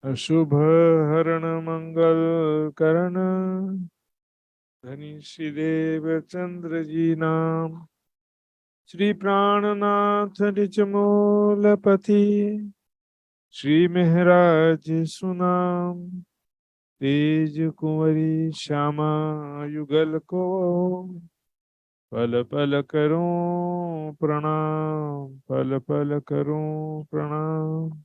अशुभ हरण मंगल करण धनी श्री देव चंद्र जी नाम। श्री प्राणनाथ निज मूलपति श्री महराज सुनाम। तेज कुंवरी श्यामा युगल को पल पल करूं प्रणाम, पल पल करूं प्रणाम।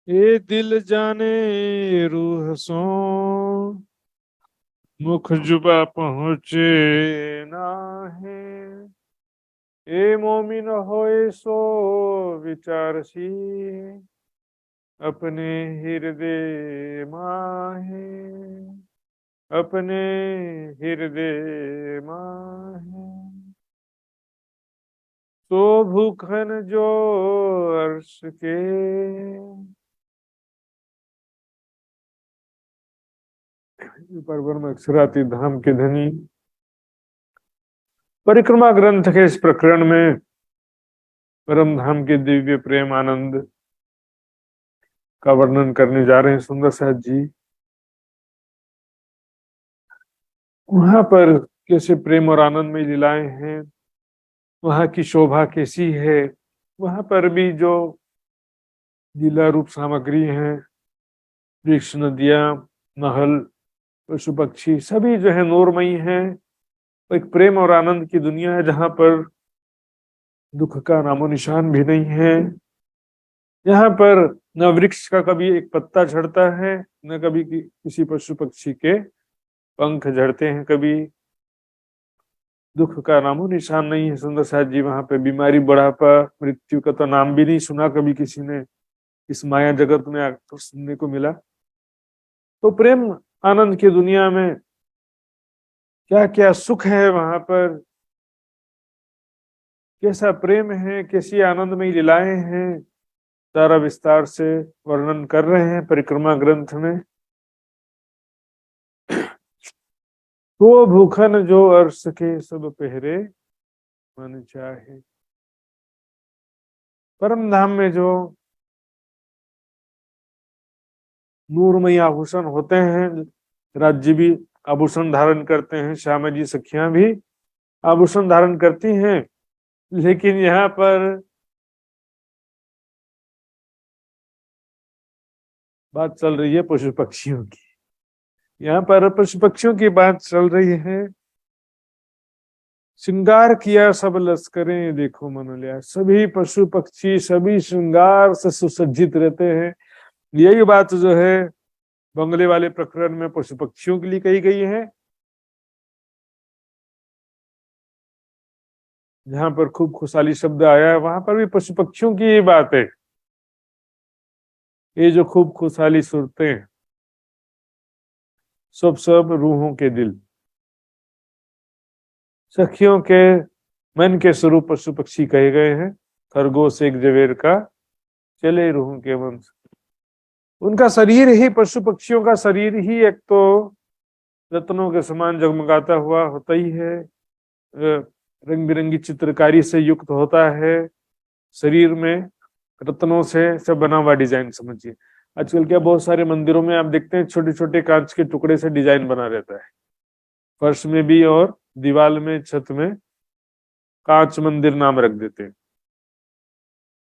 ये दिल जाने रूह सो मुख जुबा पहुँचे नाहे। ए मोमिन होए सो विचारसी अपने हृदय माहे, अपने हृदय माहे। तो भूखन जो अर्श के परब्रह्म अक्षराती धाम के धनी परिक्रमा ग्रंथ के इस प्रकरण में परम धाम के दिव्य प्रेम आनंद का वर्णन करने जा रहे हैं सुंदर सहज जी। वहां पर कैसे प्रेम और आनंद में लीलाएं हैं, वहां की शोभा कैसी है, वहां पर भी जो लीला रूप सामग्री है, वृक्ष, नदियां, महल, पशु पक्षी सभी जो है नूरमयी हैं। एक प्रेम और आनंद की दुनिया है जहां पर दुख का नामो निशान भी नहीं है। यहाँ पर न वृक्ष का कभी एक पत्ता झड़ता है, न कभी किसी पशु पक्षी के पंख झड़ते हैं। कभी दुख का नामो निशान नहीं है। सुंदर साथ जी वहां पे बीमारी, बुढ़ापा, मृत्यु का तो नाम भी नहीं सुना कभी किसी ने इस माया जगत में आकर सुनने को मिला। तो प्रेम आनंद की दुनिया में क्या क्या सुख है, वहां पर कैसा प्रेम है, कैसी आनंदमयी लीलाएं हैं, सारा विस्तार से वर्णन कर रहे हैं परिक्रमा ग्रंथ में। तो भूखन जो अर्श के सब पहरे मन चाहे। परम धाम में जो नूरमयी आभूषण होते हैं, राज्य भी आभूषण धारण करते हैं, श्यामा जी सखियां भी आभूषण धारण करती हैं, लेकिन यहाँ पर बात चल रही है पशु पक्षियों की। यहाँ पर पशु पक्षियों की बात चल रही है। श्रृंगार किया सब लश्करें देखो मन लिया। सभी पशु पक्षी सभी श्रृंगार से सुसज्जित रहते हैं। यही बात जो है बंगले वाले प्रकरण में पशु पक्षियों के लिए कही गई है, जहां पर खूब खुशहाली शब्द आया है वहां पर भी पशु पक्षियों की ये बात है। ये जो खूब खुशहाली सुरते हैं, सब सब रूहों के दिल, सखियों के मन के स्वरूप पशु पक्षी कहे गए हैं। खरगोश एक जवेर का चले रूहों के मन। उनका शरीर ही, पशु पक्षियों का शरीर ही एक तो रत्नों के समान जगमगाता हुआ होता ही है, रंग बिरंगी चित्रकारी से युक्त होता है। शरीर में रत्नों से सब बना हुआ डिजाइन समझिए। आजकल क्या बहुत सारे मंदिरों में आप देखते हैं छोटे छोटे कांच के टुकड़े से डिजाइन बना रहता है, फर्श में भी और दीवार में, छत में कांच मंदिर नाम रख देते हैं।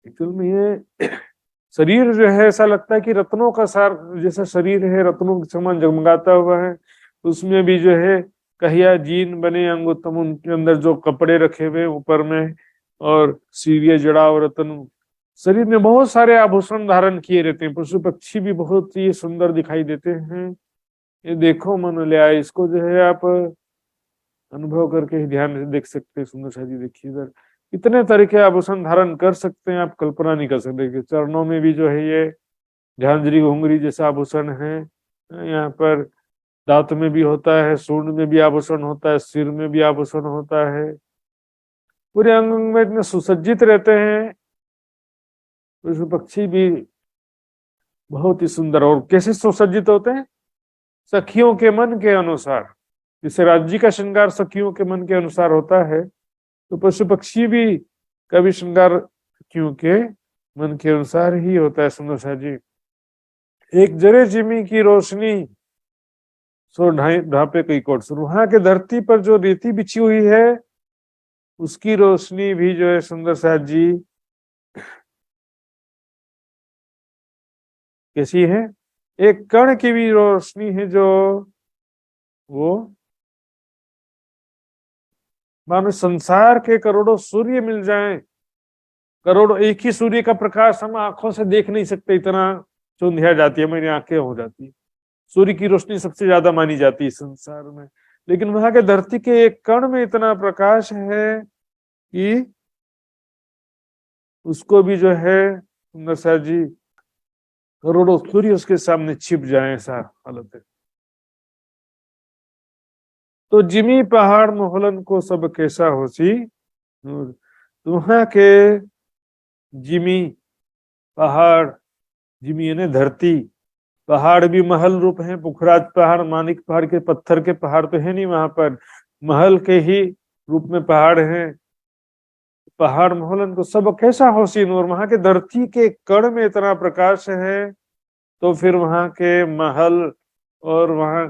एक्चुअल में ये शरीर जो है ऐसा लगता है कि रत्नों का सार जैसा शरीर है, रत्नों के समान जगमगाता हुआ है। उसमें भी जो है कहिया जीन बने अंगुत्तम, उनके अंदर जो कपड़े रखे हुए ऊपर में, और सीरिय जड़ाव रत्न, शरीर में बहुत सारे आभूषण धारण किए रहते हैं। पशु पक्षी भी बहुत ही सुंदर दिखाई देते हैं। ये देखो मन ले आए, इसको जो है आप अनुभव करके ही ध्यान से देख सकते हैं। सुंदर सा जी देखिए इधर इतने तरह के आभूषण धारण कर सकते हैं, आप कल्पना नहीं कर सकते। चरणों में भी जो है ये झांझरी घुंघरी जैसा आभूषण है, यहाँ पर दांत में भी होता है, सूंड में भी आभूषण होता है, सिर में भी आभूषण होता है। पूरे अंग में इतने सुसज्जित रहते हैं पशु पक्षी भी, बहुत ही सुंदर। और कैसे सुसज्जित होते हैं? सखियों के मन के अनुसार। जैसे राज्य का श्रृंगार सखियों के मन के अनुसार होता है, तो पशु पक्षी भी का भी श्रृंगार के मन के अनुसार ही होता है। सुंदर सा जी, एक जरे जिमी की रोशनी सो ढापे कई कोट सुर। वहां के धरती पर जो रेती बिछी हुई है उसकी रोशनी भी जो है सुंदर सा जी कैसी है, एक कण की भी रोशनी है जो वो मानो संसार के करोड़ों सूर्य मिल जाएं, करोड़ों एक ही सूर्य का प्रकाश हम आंखों से देख नहीं सकते, इतना चुंधिया जाती है, मेरी आंखें हो जाती है। सूर्य की रोशनी सबसे ज्यादा मानी जाती है संसार में, लेकिन वहां के धरती के एक कण में इतना प्रकाश है कि उसको भी जो है सुंदर सा जी करोड़ों सूर्य उसके सामने छिप जाए, ऐसा हालत है। तो जिमी पहाड़ मोहलन को सब कैसा होसी नूर। तो वहां के जिमी पहाड़, जिमी यानी धरती, पहाड़ भी महल रूप है, पुखराज पहाड़, मानिक पहाड़ के पत्थर के पहाड़ तो है नहीं वहां पर, महल के ही रूप में पहाड़ हैं। पहाड़ मोहलन को सब कैसा होसी नूर, वहां के धरती के कण में इतना प्रकाश है, तो फिर वहां के महल और वहां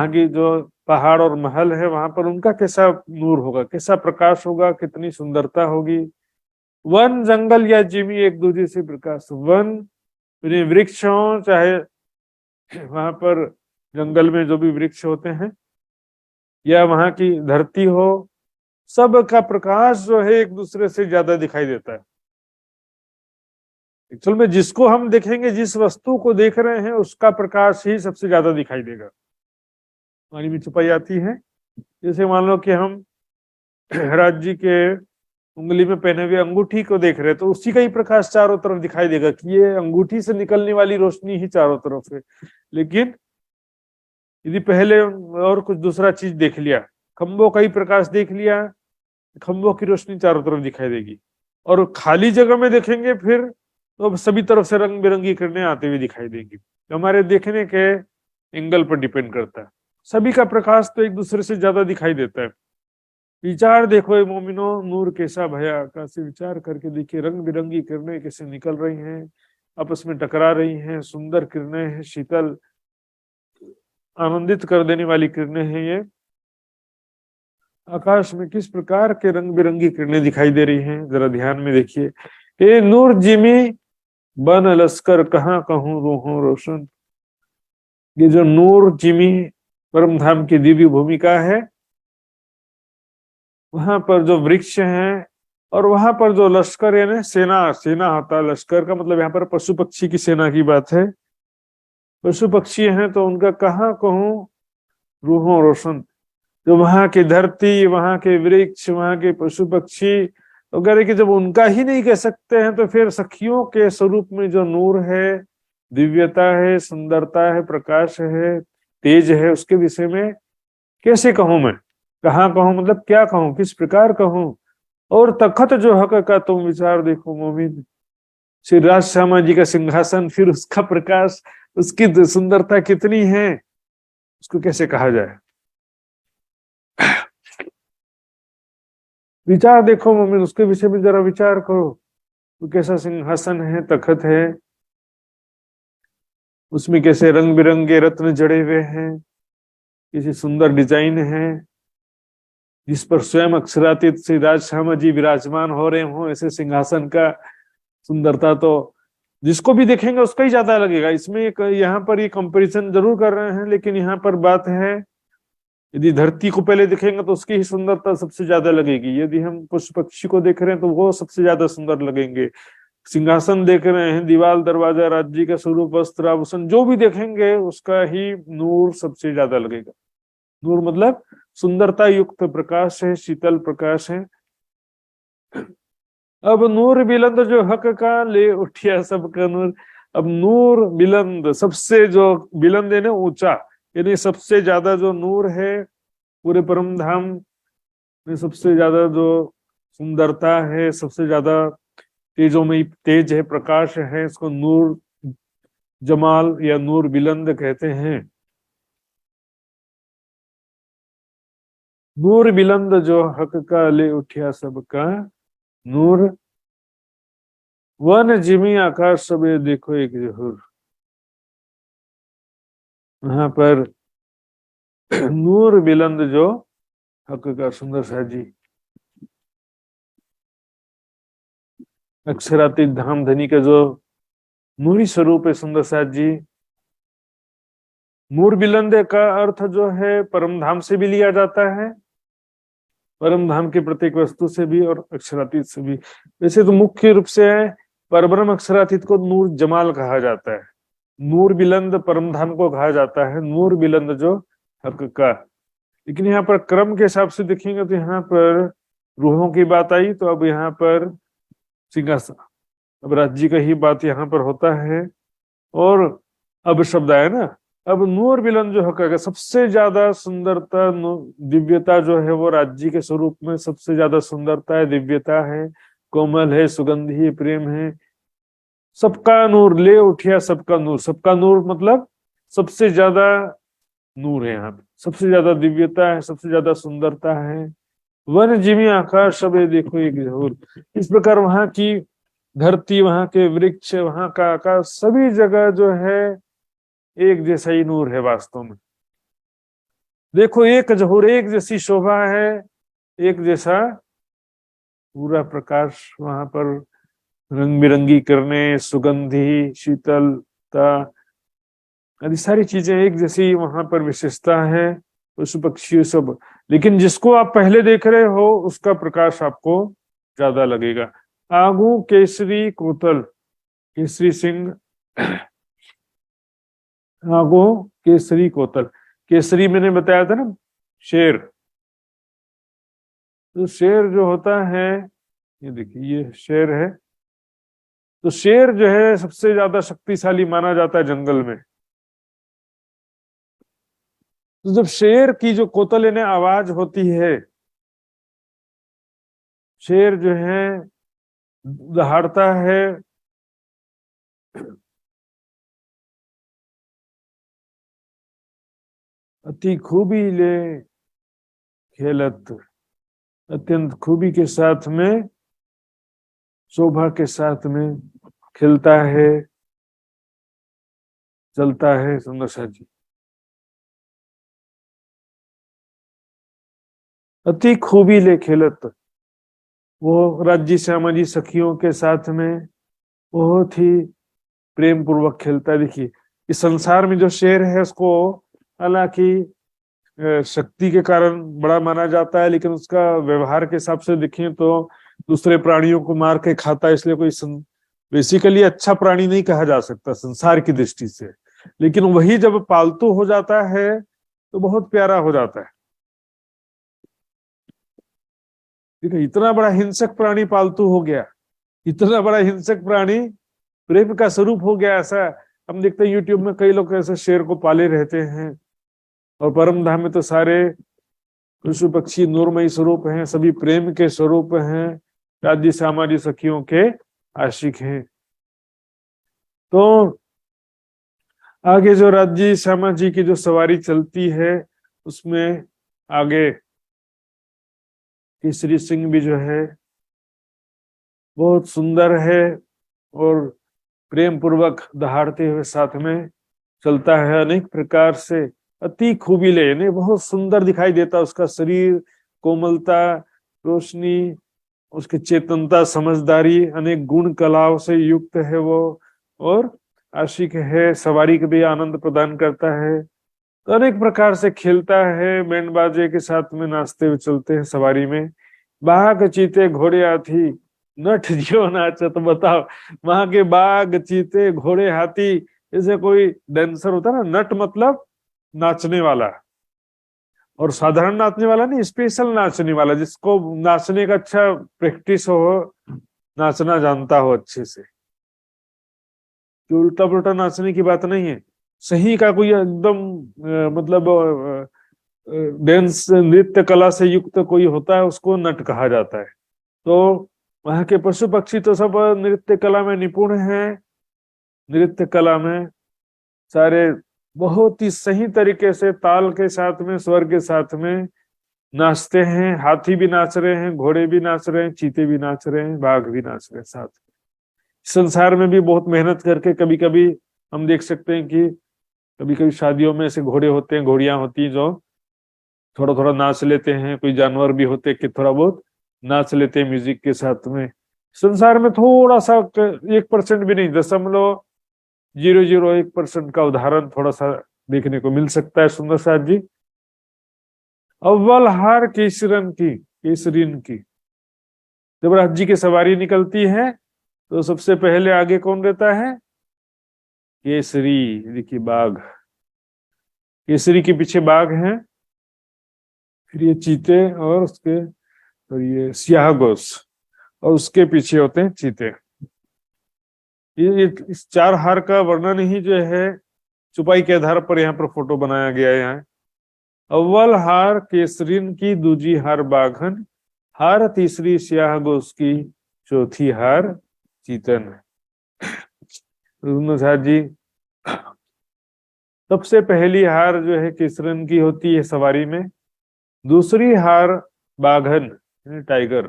की जो पहाड़ और महल है वहां पर उनका कैसा नूर होगा, कैसा प्रकाश होगा, कितनी सुंदरता होगी। वन जंगल या जिमी एक दूसरे से प्रकाश, वन वृक्ष हो चाहे वहां पर जंगल में जो भी वृक्ष होते हैं या वहां की धरती हो, सब का प्रकाश जो है एक दूसरे से ज्यादा दिखाई देता है। एक्चुअल में जिसको हम देखेंगे, जिस वस्तु को देख रहे हैं उसका प्रकाश ही सबसे ज्यादा दिखाई देगा, पानी में छुपाई आती है। जैसे मान लो कि हम राज जी के उंगली में पहने हुए अंगूठी को देख रहे हैं तो उसी का ही प्रकाश चारों तरफ दिखाई देगा कि ये अंगूठी से निकलने वाली रोशनी ही चारों तरफ है। लेकिन यदि पहले और कुछ दूसरा चीज देख लिया, खंभों का ही प्रकाश देख लिया, खंभों की रोशनी चारों तरफ दिखाई देगी, और खाली जगह में देखेंगे फिर तो सभी तरफ से रंग बिरंगी किरणें आते हुए दिखाई देंगी। हमारे देखने के एंगल पर डिपेंड करता है, सभी का प्रकाश तो एक दूसरे से ज्यादा दिखाई देता है। विचार देखो ये मोमिनो, नूर कैसा भया आकाश से, विचार करके देखिए रंग बिरंगी किरणें कैसे निकल रही हैं, आपस में टकरा रही हैं, सुंदर किरणें हैं, शीतल आनंदित कर देने वाली किरणें हैं। ये आकाश में किस प्रकार के रंग बिरंगी किरणें दिखाई दे रही हैं, जरा ध्यान में देखिए। ये नूर जिमी बन लश्कर कहाँ कहूँ रूहों रोशन। ये जो नूर जिमी परम धाम की दिव्य भूमिका है, वहां पर जो वृक्ष हैं और वहां पर जो लश्कर यानी सेना, सेना होता है, लश्कर का मतलब यहाँ पर पशु पक्षी की सेना की बात है। पशु पक्षी हैं तो उनका कहाँ कहूँ रूहों रोशन। जो वहां की धरती, वहां के वृक्ष, वहां के पशु पक्षी वगैरह की जब उनका ही नहीं कह सकते हैं तो फिर सखियों के स्वरूप में जो नूर है, दिव्यता है, सुंदरता है, प्रकाश है, तेज है, उसके विषय में कैसे कहूं मैं, कहाँ कहूं, मतलब क्या कहूं, किस प्रकार कहूं। और तखत जो हक का तुम विचार देखो मोमिन, श्री राज श्यामा जी का सिंहासन, फिर उसका प्रकाश, उसकी सुंदरता कितनी है, उसको कैसे कहा जाए। विचार देखो मोमिन, उसके विषय में जरा विचार करो, तो कैसा सिंहासन है, तखत है, उसमें कैसे रंग बिरंगे रत्न जड़े हुए हैं, कैसी सुंदर डिजाइन है, जिस पर स्वयं अक्षरातीत श्री राज श्यामा जी विराजमान हो रहे हो, ऐसे सिंहासन का सुंदरता तो जिसको भी देखेंगे उसका ही ज्यादा लगेगा। इसमें यहाँ पर ये कंपैरिजन जरूर कर रहे हैं, लेकिन यहाँ पर बात है यदि धरती को पहले देखेंगे तो उसकी ही सुंदरता सबसे ज्यादा लगेगी, यदि हम पशु पक्षी को देख रहे हैं तो वो सबसे ज्यादा सुंदर लगेंगे, सिंहासन देख रहे हैं, दीवाल दरवाजा, राज्य का स्वरूप, वस्त्र आभूषण, जो भी देखेंगे उसका ही नूर सबसे ज्यादा लगेगा। नूर मतलब सुंदरता युक्त प्रकाश है, शीतल प्रकाश है। अब नूर बिलंद जो हक का ले उठिया सबका नूर। अब नूर बिलंद, सबसे जो बिलंद है ना ऊंचा, यानी सबसे ज्यादा जो नूर है पूरे परम धाम में, सबसे ज्यादा जो सुंदरता है, सबसे ज्यादा तेजों में तेज है, प्रकाश है, इसको नूर जमाल या नूर बिलंद कहते हैं। नूर बिलंद जो हक का ले उठिया सबका नूर वन जिमी आकाश सबे देखो एक जहूर। वहां पर नूर बिलंद जो हक का सुंदर सा जी, अक्षरातीत धाम धनी का जो नूरी स्वरूप है सुंदर सा जी। नूर बिलंद का अर्थ जो है परम धाम से भी लिया जाता है, परम धाम की प्रत्येक वस्तु से भी और अक्षरातीत से भी। वैसे तो मुख्य रूप से परब्रह्म अक्षरातीत को नूर जमाल कहा जाता है, नूर बिलंद परम धाम को कहा जाता है, नूर बिलंद जो हक का। लेकिन यहाँ पर क्रम के हिसाब से देखेंगे तो यहाँ पर रूहों की बात आई, तो अब यहाँ पर सिंहासन, अब राज्य का ही बात यहाँ पर होता है। और अब शब्द आया ना, अब नूर बिलन जो हक, सबसे ज्यादा सुंदरता दिव्यता जो है वो राज्य के स्वरूप में सबसे ज्यादा सुंदरता है, दिव्यता है, कोमल है, सुगंधी प्रेम है। सबका नूर ले उठिया सबका नूर, सबका नूर मतलब सबसे ज्यादा नूर है यहाँ पे, सबसे ज्यादा दिव्यता है, सबसे ज्यादा सुंदरता है। वन जिमी आकाश सबे देखो एक जहूर। इस प्रकार वहां की धरती, वहां के वृक्ष, वहां का आकाश, सभी जगह जो है एक जैसा ही नूर है वास्तव में। देखो एक जहूर, एक जैसी शोभा है, एक जैसा पूरा प्रकाश वहां पर, रंग बिरंगी करने, सुगंधी, शीतलता आदि सारी चीजें एक जैसी वहां पर विशेषता है, पशु पक्षी सब। लेकिन जिसको आप पहले देख रहे हो उसका प्रकाश आपको ज्यादा लगेगा। आगू केसरी कोतल, केसरी सिंह, आगो केसरी कोतल। केसरी मैंने बताया था ना, शेर। तो शेर जो होता है, ये देखिए ये शेर है, तो शेर जो है सबसे ज्यादा शक्तिशाली माना जाता है जंगल में। तो जब शेर की जो कोतल यानी आवाज होती है, शेर जो है दहाड़ता है, अति खूबी ले खेलत, अत्यंत खूबी के साथ में, शोभा के साथ में खिलता है, चलता है सुंदर सा जी। अति खूबी ले खेलत, वो राज्य श्यामा जी सखियों के साथ में बहुत ही प्रेम पूर्वक खेलता है। देखिए इस संसार में जो शेर है उसको हालांकि शक्ति के कारण बड़ा माना जाता है, लेकिन उसका व्यवहार के हिसाब से देखें तो दूसरे प्राणियों को मार के खाता है, इसलिए कोई बेसिकली अच्छा प्राणी नहीं कहा जा सकता संसार की दृष्टि से। लेकिन वही जब पालतू हो जाता है तो बहुत प्यारा हो जाता है। देखो इतना बड़ा हिंसक प्राणी पालतू हो गया, इतना बड़ा हिंसक प्राणी प्रेम का स्वरूप हो गया। ऐसा हम देखते हैं यूट्यूब में कई लोग ऐसे शेर को पाले रहते हैं, और परम धाम में तो सारे पशु पक्षी नूरमयी स्वरूप हैं, सभी प्रेम के स्वरूप हैं, राज्य सामाजिक सखियों के आशिक हैं। तो आगे जो राज्य श्यामा जी की जो सवारी चलती है उसमें आगे केसरी सिंह भी जो है बहुत सुंदर है और प्रेम पूर्वक दहाड़ते हुए साथ में चलता है। अनेक प्रकार से अति खूबीले यानी बहुत सुंदर दिखाई देता उसका शरीर, कोमलता, रोशनी, उसकी चेतनता, समझदारी, अनेक गुण कलाओं से युक्त है वो, और आशिक है, सवारी के भी आनंद प्रदान करता है। तो अनेक प्रकार से खेलता है, बैंड बाजे के साथ में नाचते हुए चलते हैं सवारी में। बाघ चीते घोड़े हाथी नठ जियो नाचत, तो बताओ वहां के बाघ चीते घोड़े हाथी, जैसे कोई डांसर होता है ना, नट मतलब नाचने वाला, और साधारण नाचने वाला नहीं, स्पेशल नाचने वाला, जिसको नाचने का अच्छा प्रैक्टिस हो, नाचना जानता हो अच्छे से। कि उल्टा पुल्टा नाचने की बात नहीं है, सही का कोई एकदम मतलब डांस नृत्य कला से युक्त कोई होता है उसको नट कहा जाता है। तो वहां के पशु पक्षी तो सब नृत्य कला में निपुण हैं, नृत्य कला में सारे बहुत ही सही तरीके से ताल के साथ में, स्वर के साथ में नाचते हैं। हाथी भी नाच रहे हैं, घोड़े भी नाच रहे हैं, चीते भी नाच रहे हैं, बाघ भी नाच रहे हैं साथ। संसार में भी बहुत मेहनत करके कभी कभी हम देख सकते हैं कि कभी कभी शादियों में ऐसे घोड़े होते हैं, घोड़ियां होती हैं जो थोड़ा थोड़ा नाच लेते हैं, कोई जानवर भी होते हैं कि थोड़ा बहुत नाच लेते हैं म्यूजिक के साथ में। संसार में थोड़ा सा 1% भी नहीं, 0.001% का उदाहरण थोड़ा सा देखने को मिल सकता है सुंदर साथ जी। अव्वल हार केसरीन की जब रथ जी की सवारी निकलती है तो सबसे पहले आगे कौन रहता है? केसरी। देखिए बाघ, केसरी के पीछे बाघ है, फिर ये चीते और उसके, और ये सियाह गोस, और उसके पीछे होते हैं चीते। ये इस 4 हार का वर्णन ही जो है चुपाई के आधार पर यहाँ पर फोटो बनाया गया है। यहाँ अव्वल हार केसरीन की, दूजी हार बाघन हार, तीसरी सियाह गोस की, चौथी हार चीतन। जी सबसे पहली हार जो है केसरन की होती है सवारी में, दूसरी हार बाघन टाइगर,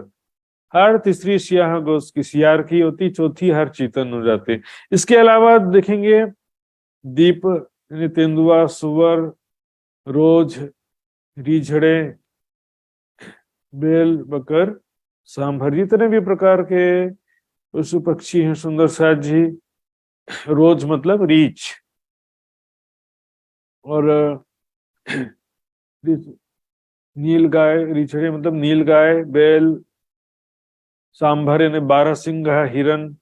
हार तीसरी सियाह गोस की सियार की होती, चौथी हार चीतन हो जाते। इसके अलावा देखेंगे दीप, तेंदुआ, सुअर, रोज, रीझड़े, बेल, बकर, सांभर, जितने भी प्रकार के पशु पक्षी हैं सुंदर साथ जी। रोज मतलब रीछ, और नील गाय, रीछड़े मतलब नील गाय, बैल, सांभर यानी 12 सिंह हिरन,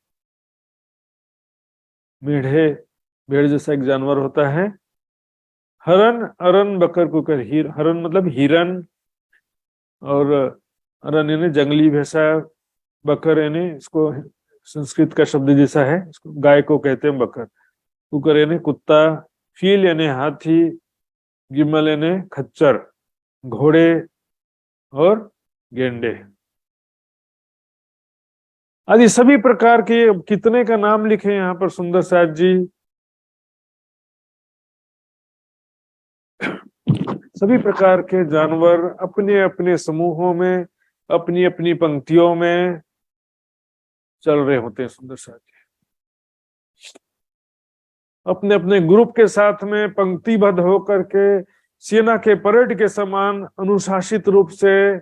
मेढ़े, भेड़ जैसा एक जानवर होता है, हरन, अरन, बकर, कुकर, हरन मतलब हिरन, और अरन यानी जंगली भैंसा, बकर यानी इसको संस्कृत का शब्द जैसा है, इसको गाय को कहते हैं बकर, कुकर यानी कुत्ता, फील यानी हाथी, गिम्मल यानी खच्चर, घोड़े और गेंडे आदि सभी प्रकार के। कितने का नाम लिखे यहाँ पर सुंदर साथ जी? सभी प्रकार के जानवर अपने अपने समूहों में, अपनी अपनी पंक्तियों में चल रहे होते हैं सुंदर साथ जी, अपने अपने ग्रुप के साथ में पंक्तिबद्ध होकर के सेना के परेड के समान अनुशासित रूप से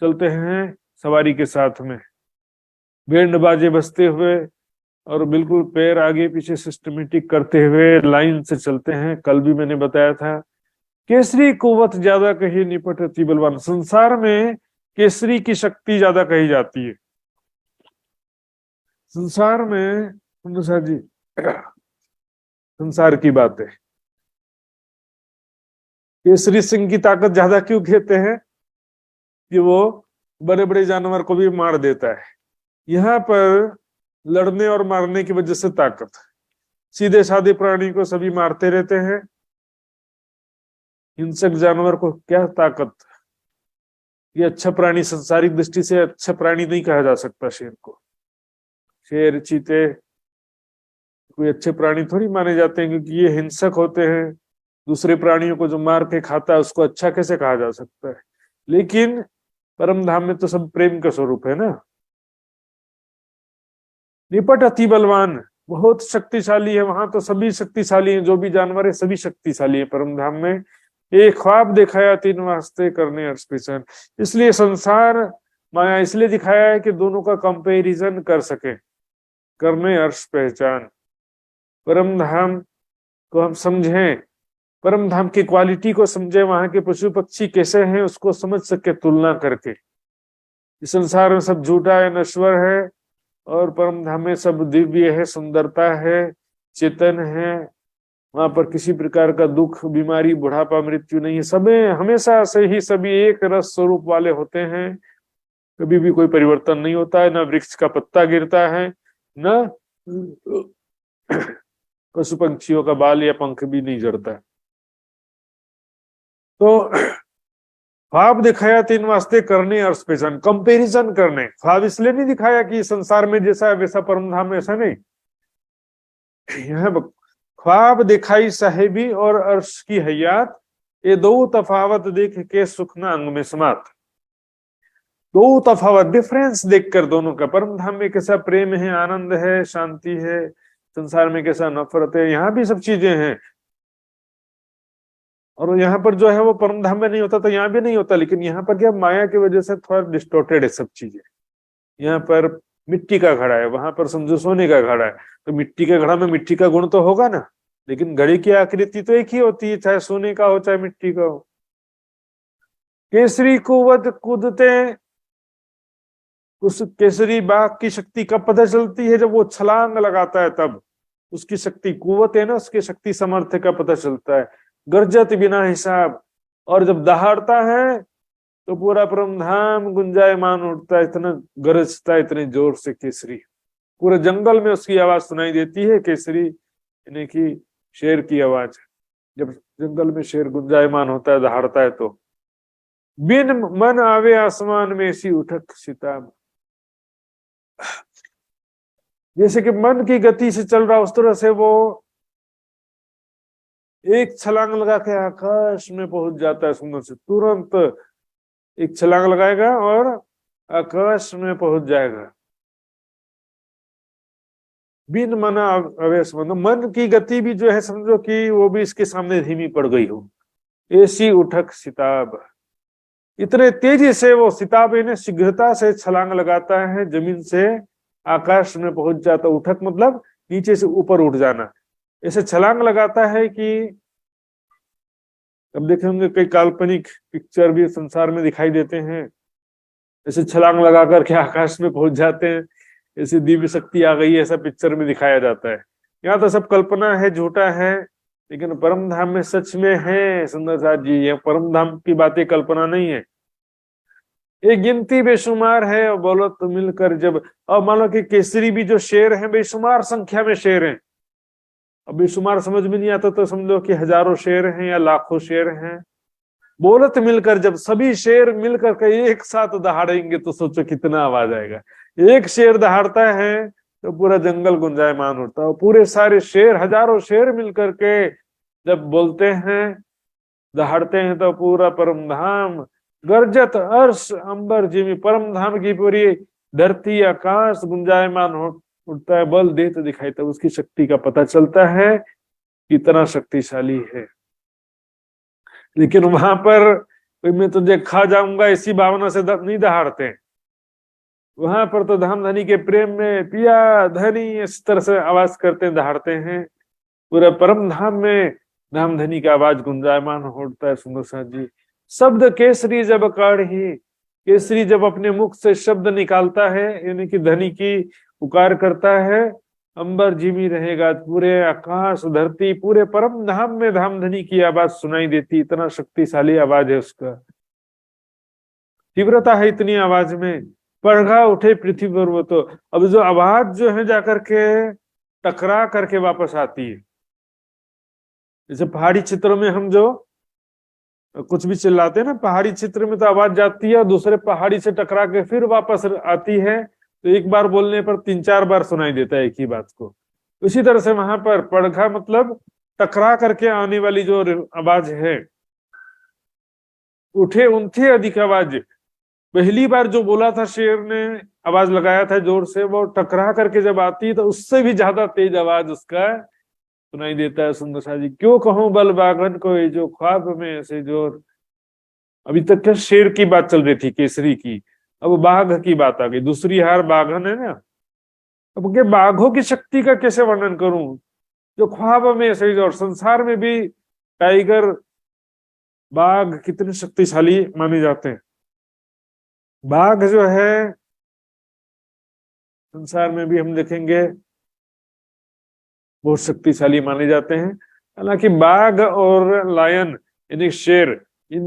चलते हैं सवारी के साथ में, बैंड बाजे बजते हुए और बिल्कुल पैर आगे पीछे सिस्टमेटिक करते हुए लाइन से चलते हैं। कल भी मैंने बताया था, केसरी कुवत ज्यादा कही निपट अति बलवान। संसार में केसरी की शक्ति ज्यादा कही जाती है संसार में जी। संसार की बात है, केसरी सिंह की ताकत ज्यादा क्यों कहते हैं? कि वो बड़े बड़े जानवर को भी मार देता है। यहाँ पर लड़ने और मारने की वजह से ताकत, सीधे साधे प्राणी को सभी मारते रहते हैं, हिंसक जानवर को क्या ताकत? ये अच्छा प्राणी, संसारिक दृष्टि से अच्छा प्राणी नहीं कहा जा सकता शेर को। शेर, चीते कोई अच्छे प्राणी थोड़ी माने जाते हैं, क्योंकि ये हिंसक होते हैं। दूसरे प्राणियों को जो मार के खाता है उसको अच्छा कैसे कहा जा सकता है? लेकिन परम धाम में तो सब प्रेम का स्वरूप है ना। निपट अति बलवान, बहुत शक्तिशाली है, वहां तो सभी शक्तिशाली हैं, जो भी जानवर है सभी शक्तिशाली है परम धाम में। एक ख्वाब दिखाया 3 वास्ते करने अर्श पहचान। इसलिए संसार माया इसलिए दिखाया है कि दोनों का कंपैरिजन कर सके, करने अर्श पहचान। परम धाम को हम समझें, परम धाम की क्वालिटी को समझे, वहां के पशु पक्षी कैसे हैं उसको समझ सके तुलना करके। इस संसार में सब झूठा है, नश्वर है, और परम धाम में सब दिव्य है, सुंदरता है, चेतन है। वहां पर किसी प्रकार का दुख, बीमारी, बुढ़ापा, मृत्यु नहीं है। सब हमेशा से ही सभी एक रस स्वरूप वाले होते हैं, कभी भी कोई परिवर्तन नहीं होता है, न वृक्ष का पत्ता गिरता है, न पशु पंछियों का बाल या पंख भी नहीं झड़ता है। तो ख्वाब दिखाया 3 वास्ते करने अर्श पहचान, कंपैरिजन करने। ख्वाब इसलिए नहीं दिखाया कि संसार में जैसा है वैसा परम धाम में, ऐसा नहीं। यह ख्वाब दिखाई साहेबी और अर्श की हयात, ये दो तफावत देख के सुख न अंग में समात। दो तफावत, डिफरेंस देखकर दोनों का, परम धाम में कैसा प्रेम है, आनंद है, शांति है, संसार में कैसा नफरत है, यहाँ भी सब चीजें हैं। और यहाँ पर जो है वो परम धाम में नहीं होता तो यहाँ भी नहीं होता, लेकिन यहाँ पर क्या माया की वजह से थोड़ा डिस्टोर्टेड है सब चीजें। यहाँ पर मिट्टी का घड़ा है, वहां पर समझो सोने का घड़ा है, तो मिट्टी के घड़ा में मिट्टी का गुण तो होगा ना, लेकिन घड़े की आकृति तो एक ही होती है, चाहे सोने का हो चाहे मिट्टी का हो। केसरी कुवत कूदते, उस केसरी बाघ की शक्ति कब पता चलती है? जब वो छलांग लगाता है तब उसकी शक्ति, कुवत है ना, उसकी शक्ति सामर्थ्य का पता चलता है। गर्जत बिना हिसाब, और जब दहाड़ता है तो पूरा परमधाम गुंजायमान उठता है, इतना गरजता है इतने जोर से केसरी, पूरे जंगल में उसकी आवाज सुनाई देती है। केसरी यानी कि शेर की आवाज, जब जंगल में शेर गुंजायमान होता है, दहाड़ता है तो। बिन मन आवे आसमान में ऐसी उठक सिताब, जैसे कि मन की गति से चल रहा उस तरह से वो एक छलांग लगा के आकाश में पहुंच जाता है, सुंदर से तुरंत एक छलांग लगाएगा और आकाश में पहुंच जाएगा। बिन मना अवेश, मतलब मन की गति भी जो है समझो कि वो भी इसके सामने धीमी पड़ गई हो। ऐसी उठक सिताब, इतने तेजी से वो सिताब इन्हें शीघ्रता से छलांग लगाता है, जमीन से आकाश में पहुंच जाता। उठक मतलब नीचे से ऊपर उठ जाना, ऐसे छलांग लगाता है कि अब देखे होंगे कई काल्पनिक पिक्चर भी संसार में दिखाई देते हैं, ऐसे छलांग लगा करके आकाश में पहुंच जाते हैं, ऐसी दिव्य शक्ति आ गई है, ऐसा पिक्चर में दिखाया जाता है। यहाँ तो सब कल्पना है, झूठा है, लेकिन परम धाम में सच में है सुंदर साथ जी। ये परम धाम की बातें कल्पना नहीं है, एक गिनती बेशुमार है। और बोलो तो मिलकर जब, और मान लो कि केसरी भी जो शेर है बेशुमार संख्या में शेर हैं, अब बेशुमार समझ में नहीं आता तो समझो कि हजारों शेर हैं या लाखों शेर हैं। बोलत मिलकर, जब सभी शेर मिलकर के एक साथ दहाड़ेंगे तो सोचो कितना आवाज आएगा। एक शेर दहाड़ता है तो पूरा जंगल गुंजायमान होता है, पूरे सारे शेर, हजारों शेर मिलकर के जब बोलते हैं, दहाड़ते हैं, तो पूरा परमधाम गर्जत अर्श अंबर जिमी, परमधाम की पूरी धरती आकाश गुंजायमान उठता है, बल देह तो दिखाई, तब उसकी शक्ति का पता चलता है कितना शक्तिशाली है। लेकिन वहां पर मैं तुझे खा जाऊंगा इसी भावना से नहीं दहाड़ते, वहां पर तो धाम धनी के प्रेम में पिया धनी इस तरह से आवाज करते दहाड़ते हैं। पूरा परम धाम में धाम धनी का आवाज गुंजायमान होता है। सुंदर साथ जी, शब्द केसरी जब काढ़ी, केसरी जब अपने मुख से शब्द निकालता है, यानी कि धनी की पुकार करता है, अंबर जिमी रहेगा, पूरे आकाश धरती पूरे परम धाम में धाम धनी की आवाज सुनाई देती। इतना शक्तिशाली आवाज है उसका, तीव्रता है इतनी आवाज में, पड़घा उठे पृथ्वी पर। वो तो अब जो आवाज जो है जाकर के टकरा करके वापस आती है, जैसे पहाड़ी क्षेत्रों में हम जो कुछ भी चिल्लाते हैं ना, पहाड़ी क्षेत्र में तो आवाज जाती है और दूसरे पहाड़ी से टकरा के फिर वापस आती है, तो एक बार बोलने पर 3-4 बार सुनाई देता है एक ही बात को। उसी तरह से वहां पर पड़घा मतलब टकरा करके आने वाली जो आवाज है, उठे उनसे अधिक आवाज। पहली बार जो बोला था शेर ने, आवाज लगाया था जोर से, वो टकरा करके जब आती है तो उससे भी ज्यादा तेज आवाज उसका सुनाई देता है। सुंदर सा जी, क्यों कहूं बल बागन को ये जो ख्वाब में ऐसे जोर। अभी तक क्या शेर की बात चल रही थी, केसरी की, अब बाघ की बात आ गई। दूसरी हार बाघन है ना, अब के बाघों की शक्ति का कैसे वर्णन करूं, जो ख्वाब में ऐसे जोर। संसार में भी टाइगर, बाघ कितने शक्तिशाली माने जाते हैं। बाघ जो है संसार में भी हम देखेंगे बहुत शक्तिशाली माने जाते हैं। हालांकि बाघ और लायन यानी शेर, इन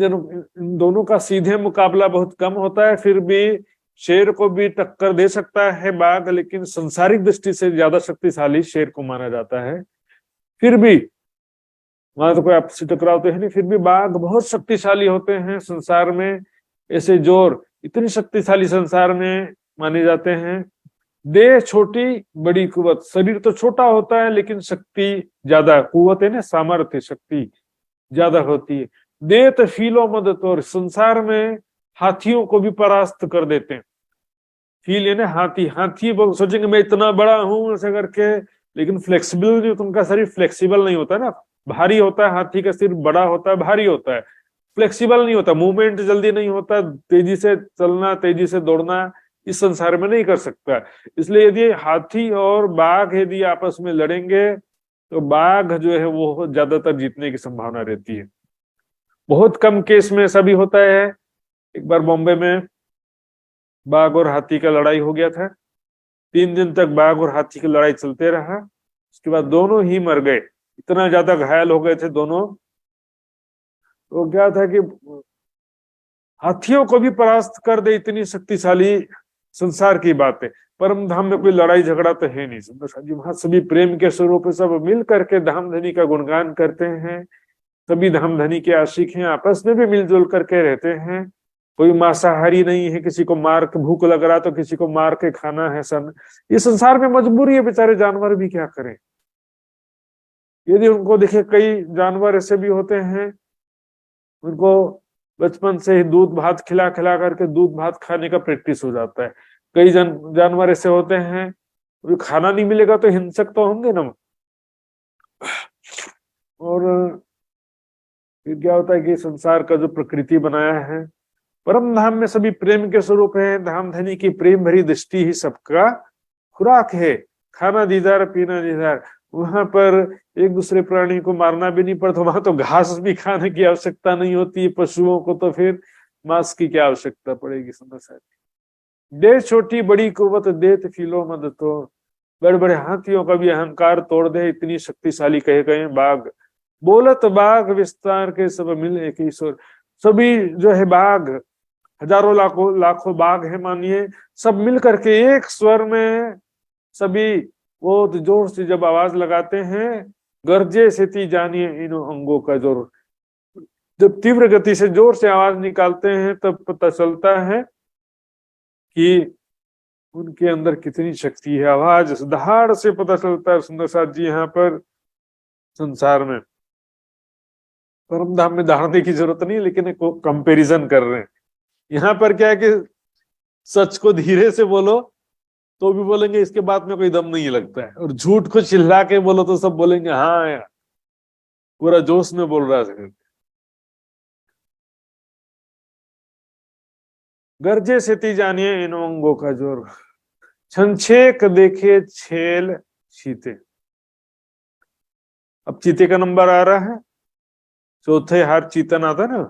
दोनों का सीधे मुकाबला बहुत कम होता है, फिर भी शेर को भी टक्कर दे सकता है बाघ, लेकिन संसारिक दृष्टि से ज्यादा शक्तिशाली शेर को माना जाता है। फिर भी वहां तो कोई आपसी टकराव तो है नहीं, फिर भी बाघ बहुत शक्तिशाली होते हैं संसार में। ऐसे जोर इतनी शक्तिशाली संसार में माने जाते हैं। देह छोटी बड़ी कुवत, शरीर तो छोटा होता है लेकिन शक्ति ज्यादा, कुवत है ना सामर्थ्य, शक्ति ज्यादा होती है। देह तो फीलो मदद, और संसार में हाथियों को भी परास्त कर देते हैं। फील है ना, हाथी हाथी सोचेंगे मैं इतना बड़ा हूं ऐसे करके, लेकिन फ्लेक्सिबल नहीं होता, उनका शरीर फ्लेक्सिबल नहीं होता ना, भारी होता है, हाथी का सिर बड़ा होता है, भारी होता है, फ्लेक्सिबल नहीं होता, मूवमेंट जल्दी नहीं होता, तेजी से चलना, तेजी से दौड़ना इस संसार में नहीं कर सकता। इसलिए यदि हाथी और बाघ यदि आपस में लड़ेंगे तो बाघ जो है वो ज्यादातर जीतने की संभावना रहती है। बहुत कम केस में ऐसा भी होता है। एक बार बॉम्बे में बाघ और हाथी का लड़ाई हो गया था। 3 दिन तक बाघ और हाथी की लड़ाई चलते रहा। उसके बाद दोनों ही मर गए, इतना ज्यादा घायल हो गए थे दोनों। तो क्या था कि हाथियों को भी परास्त कर दे, इतनी शक्तिशाली संसार की बात है। परम धाम में कोई लड़ाई झगड़ा तो है नहीं सुंदर साहब जी, वहां सभी प्रेम के स्वरूप सब मिल करके धाम धनी का गुणगान करते हैं। सभी धाम धनी के आशिक हैं, आपस में भी मिलजुल करके रहते हैं। कोई मांसाहारी नहीं है, किसी को मार के भूख लग रहा तो किसी को मार के खाना है। सन ये संसार में मजबूरी है, बेचारे जानवर भी क्या करें। यदि उनको देखे, कई जानवर ऐसे भी होते हैं उनको बचपन से ही दूध भात खिला खिला करके दूध भात खाने का प्रैक्टिस हो जाता है। कई जानवर ऐसे होते हैं खाना नहीं मिलेगा तो हिंसक तो होंगे ना। और फिर क्या होता है कि संसार का जो प्रकृति बनाया है, परम धाम में सभी प्रेम के स्वरूप है। धाम धनी की प्रेम भरी दृष्टि ही सबका खुराक है। खाना दीदार, पीना दीदार। वहां पर एक दूसरे प्राणी को मारना भी नहीं पड़ता, वहां तो घास भी खाने की आवश्यकता नहीं होती। पशुओं को तो फिर मांस की क्या आवश्यकता पड़ेगी। समझ दे छोटी बड़ी कुवत देत फीलो मद, तो बड़े बड़े हाथियों का भी अहंकार तोड़ दे, इतनी शक्तिशाली कहे गए बाघ। बोलत बाघ विस्तार के सब मिल एक ही सुर। सभी जो है बाघ, हजारों लाखों लाखों बाघ है मानिए, सब मिल करके एक स्वर में सभी वो जोर से जब आवाज लगाते हैं, गर्जे से ती जानिए इन अंगों का जोर। जब तीव्र गति से जोर से आवाज निकालते हैं तब पता चलता है कि उनके अंदर कितनी शक्ति है। आवाज दहाड़ से पता चलता है। सुंदर साथ जी यहाँ पर संसार में परम धाम में दहाड़ने की जरूरत नहीं, लेकिन एक कंपैरिजन कर रहे हैं। यहाँ पर क्या है कि सच को धीरे से बोलो तो भी बोलेंगे इसके बाद में कोई दम नहीं लगता है, और झूठ को चिल्ला के बोलो तो सब बोलेंगे हाँ यार पूरा जोश में बोल रहा है। गर्जे से ती जानिए इन अंगों का जोर, छनछेक देखे छेल चीते। अब चीते का नंबर आ रहा है, चौथे हार चीतन आता है ना,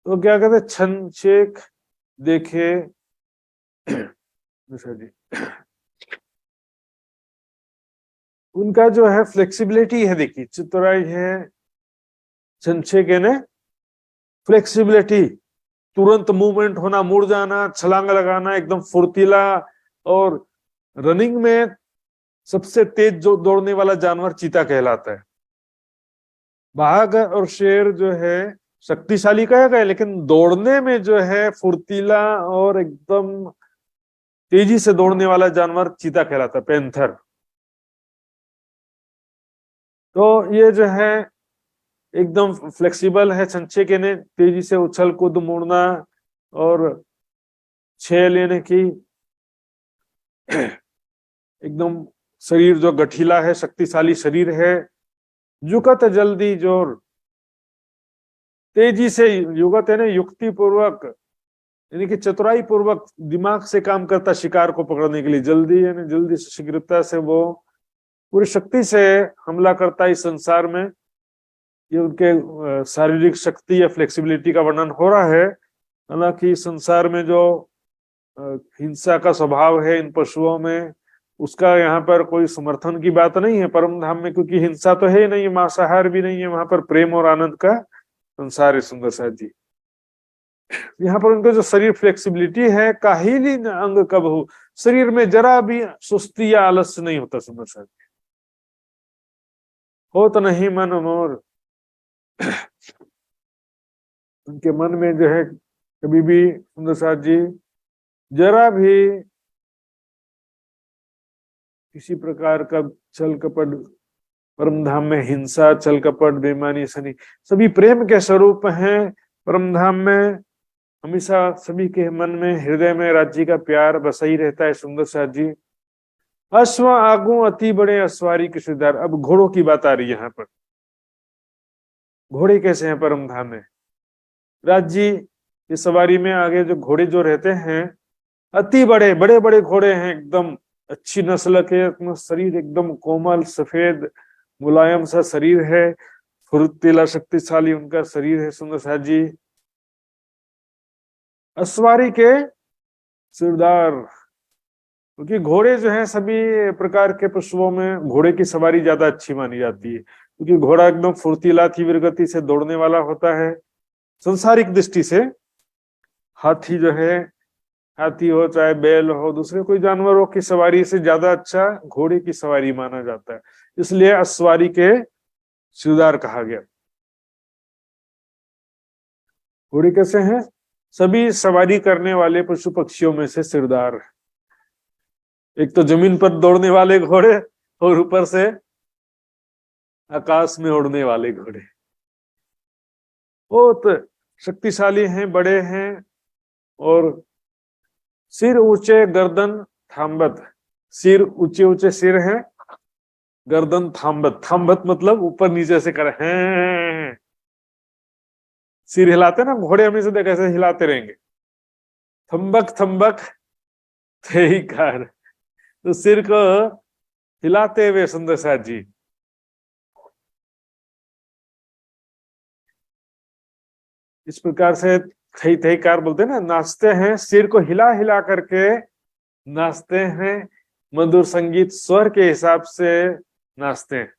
तो क्या कहते, छनछेक देखे जी उनका जो है फ्लेक्सिबिलिटी है, देखिए चतुराई है। छनछेक ने फ्लेक्सिबिलिटी, तुरंत मूवमेंट होना, मुड़ जाना, छलांग लगाना, एकदम फुर्तीला। और रनिंग में सबसे तेज जो दौड़ने वाला जानवर चीता कहलाता है। बाघ और शेर जो है शक्तिशाली कहा गया, लेकिन दौड़ने में जो है फुर्तीला और एकदम तेजी से दौड़ने वाला जानवर चीता कहलाता है, पैंथर। तो ये जो है एकदम फ्लेक्सिबल है। छनछेक ने तेजी से उछल कूद मुड़ना, और छेल यानी कि एकदम शरीर जो गठीला है, शक्तिशाली शरीर है। युगत जल्दी जोर, तेजी से, युगत है ना युक्ति पूर्वक, यानी कि चतुराई पूर्वक दिमाग से काम करता शिकार को पकड़ने के लिए। जल्दी यानी जल्दी से, शीघ्रता से वो पूरी शक्ति से हमला करता है इस संसार में। ये उनके शारीरिक शक्ति या फ्लेक्सिबिलिटी का वर्णन हो रहा है। हालांकि संसार में जो हिंसा का स्वभाव है इन पशुओं में, उसका यहाँ पर कोई समर्थन की बात नहीं है परम धाम में, क्योंकि हिंसा तो है ही नहीं, मांसाहार भी नहीं है, वहां पर प्रेम और आनंद का संसार है। सुंदर साथ जी यहाँ पर उनका जो शरीर फ्लेक्सिबिलिटी है, काहिली अंग कब हो, शरीर में जरा भी सुस्ती या आलस्य नहीं होता। सुंदर साथ जी हो तो नहीं मन मोर, उनके मन में जो है कभी भी सुंदर साथ जी जरा भी किसी प्रकार का छल कपट, परम धाम में हिंसा, छल कपट, बेईमानी, सनी, सभी प्रेम के स्वरूप हैं परम धाम में। हमेशा सभी के मन में, हृदय में राज्य का प्यार बसा ही रहता है। सुंदर साथ जी, अश्व आगू अति बड़े अस्वारी के सिरदार। अब घोड़ों की बात आ रही है यहाँ पर। घोड़े कैसे हैं परम धाम में? राज्य इस सवारी में आगे जो घोड़े जो रहते हैं, अति बड़े बड़े बड़े घोड़े हैं, एकदम अच्छी नस्ल के, अपना शरीर एकदम कोमल सफेद मुलायम सा शरीर है, फुर्तीला शक्तिशाली उनका शरीर है। सुंदर साथ जी, अस्वारी के सिरदार, क्योंकि घोड़े जो है सभी प्रकार के पशुओं में घोड़े की सवारी ज्यादा अच्छी मानी जाती है, क्योंकि घोड़ा एकदम फुर्तीला तीव्र गति से दौड़ने वाला होता है। संसारिक दृष्टि से हाथी जो है, हाथी हो चाहे बैल हो, दूसरे कोई जानवरों की सवारी से ज्यादा अच्छा घोड़े की सवारी माना जाता है, इसलिए अस्वारी के सिरदार कहा गया। घोड़े कैसे हैं? सभी सवारी करने वाले पशु पक्षियों में से सिरदार। एक तो जमीन पर दौड़ने वाले घोड़े, और ऊपर से आकाश में उड़ने वाले घोड़े। बहुत शक्तिशाली हैं, बड़े हैं, और सिर ऊंचे गर्दन थाम्बत। सिर ऊंचे ऊंचे सिर हैं, गर्दन थाम्बत। थाम्बत मतलब ऊपर नीचे से कर हैं, सिर हिलाते ना घोड़े, हमेशा देख ऐसे हिलाते रहेंगे, थम्बक थम्बक थे कार, तो सिर को हिलाते हुए सुंदर साथ जी। इस प्रकार से थई थई कार बोलते हैं ना, नाचते हैं, सिर को हिला हिला करके नाचते हैं, मधुर संगीत स्वर के हिसाब से नाचते हैं।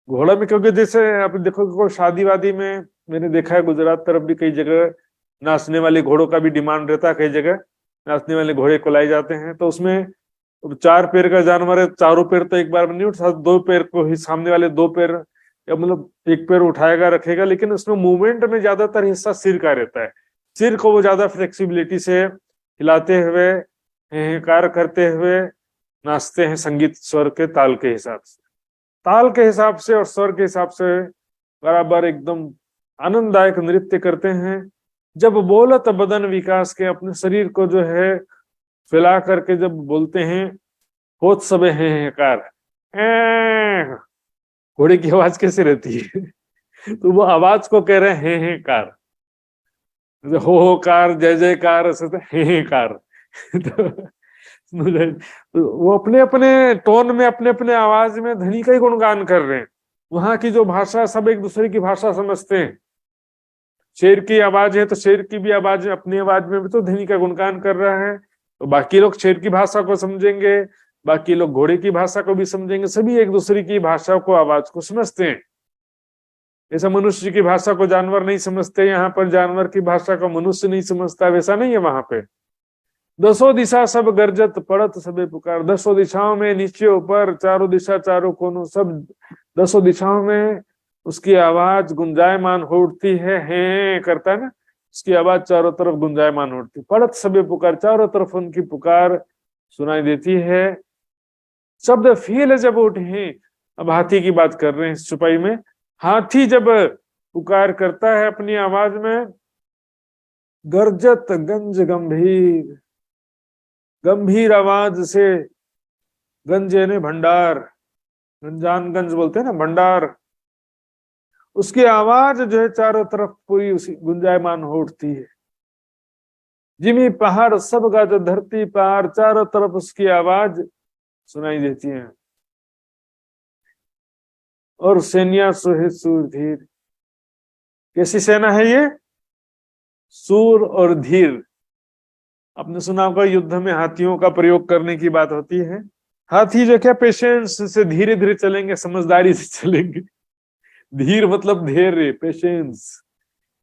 घोड़ा में, क्योंकि जैसे आप देखोगे कोई शादी वादी में, मैंने देखा है गुजरात तरफ भी कई जगह नाचने वाले घोड़ों का भी डिमांड रहता है, कई जगह नाचने वाले घोड़े को लाए जाते हैं। तो उसमें 4 पैर का जानवर है, चारों पैर तो एक बार में नहीं उठा, 2 पैर को ही, सामने वाले 2 पैर, या मतलब एक पैर उठाएगा रखेगा, लेकिन उसमें मूवमेंट में ज्यादातर हिस्सा सिर का रहता है। सिर को वो ज्यादा फ्लेक्सिबिलिटी से हिलाते हुए, हिकार करते हुए नाचते हैं, संगीत स्वर के ताल के हिसाब से, ताल के हिसाब से और स्वर के हिसाब से बराबर एकदम आनंददायक नृत्य करते हैं। जब बोलत बदन विकास के, अपने शरीर को जो है फैला करके जब बोलते हैं, होत सबे हैं कार, घोड़े की आवाज कैसे रहती है? तो वो आवाज को कह रहे हैं कार, हो कार, जय जयकार, हे कार। तो वो अपने अपने टोन में, अपने अपने आवाज में धनी का ही गुणगान कर रहे हैं। वहां की जो भाषा, सब एक दूसरे की भाषा समझते हैं। शेर की आवाज है तो शेर की भी आवाज, अपनी आवाज में भी तो धनी का गुणगान कर रहा है, तो बाकी लोग शेर की भाषा को समझेंगे, बाकी लोग घोड़े की भाषा को भी समझेंगे, सभी एक दूसरे की भाषा को, आवाज को समझते हैं। ऐसा मनुष्य की भाषा को जानवर नहीं समझते, यहाँ पर जानवर की भाषा को मनुष्य नहीं समझता, वैसा नहीं है वहां पे। दसों दिशा सब गर्जत पड़त सबे पुकार, दसों दिशाओं में, नीचे ऊपर, चारों दिशा, चारों कोनों, सब 10 दिशाओं में उसकी आवाज गुंजायमान हो उठती है करता है ना, उसकी आवाज चारों तरफ गुंजायमान उठती, पड़त सबे पुकार, चारों तरफ उनकी पुकार सुनाई देती है। शब्द फील जब उठे, अब हाथी की बात कर रहे हैं इस छुपाई में, हाथी जब पुकार करता है अपनी आवाज में, गर्जत गंज गंभीर, गंभीर आवाज से, गंज यानी भंडार, गंजान गंज बोलते हैं ना, भंडार, उसकी आवाज जो है चारों तरफ पूरी उसी गुंजायमान हो उठती है। जिमी पहाड़ सब का जो धरती पहाड़, चारों तरफ उसकी आवाज सुनाई देती है। और सैन्या सोहे सूर धीर, कैसी सेना है ये? सूर और धीर। आपने सुना होगा युद्ध में हाथियों का प्रयोग करने की बात होती है। हाथी जो क्या पेशेंस से धीरे धीरे चलेंगे, समझदारी से चलेंगे। धीर मतलब धैर्य, पेशेंस।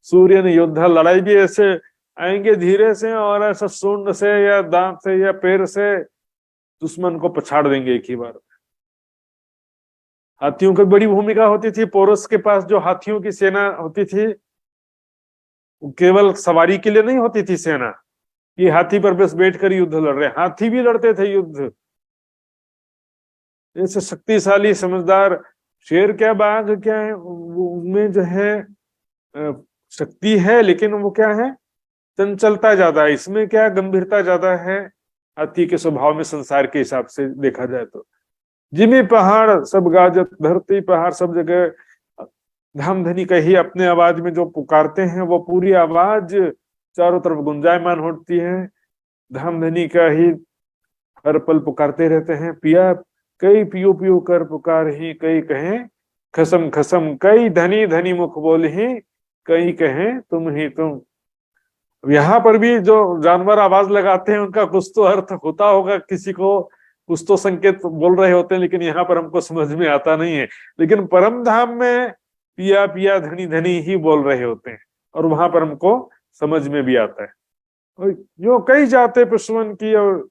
सूर्य ने योद्धा, लड़ाई भी ऐसे आएंगे धीरे से, और ऐसा सूंड से या दांत से या पैर से दुश्मन को पछाड़ देंगे एक ही बार। हाथियों की बड़ी भूमिका होती थी। पोरस के पास जो हाथियों की सेना होती थी, वो केवल सवारी के लिए नहीं होती थी सेना, कि हाथी पर बस बैठकर युद्ध लड़ रहे, हाथी भी लड़ते थे युद्ध। ऐसे शक्तिशाली समझदार शेर क्या, बाघ क्या है, उनमें जो है शक्ति है, लेकिन वो क्या है, चंचलता ज्यादा है। इसमें क्या गंभीरता ज्यादा है हाथी के स्वभाव में, संसार के हिसाब से देखा जाए तो। जिमी पहाड़ सब गाजत, धरती पहाड़ सब जगह धामधनी का ही अपने आवाज में जो पुकारते हैं, वो पूरी आवाज चारों तरफ गुंजायमान होती है। धामधनी का ही हर पल पुकारते रहते हैं, पिया कई पियो पियो कर पुकार ही, कई कहें खसम खसम, कई धनी धनी मुख बोल ही, कई कहें तुम ही तुम। यहाँ पर भी जो जानवर आवाज लगाते हैं उनका कुछ तो अर्थ होता होगा, किसी को कुछ तो संकेत बोल रहे होते हैं, लेकिन यहाँ पर हमको समझ में आता नहीं है। लेकिन परम धाम में पिया पिया धनी धनी ही बोल रहे होते हैं, और वहां पर हमको समझ में भी आता है। और जो कई जाते पशुओं की, और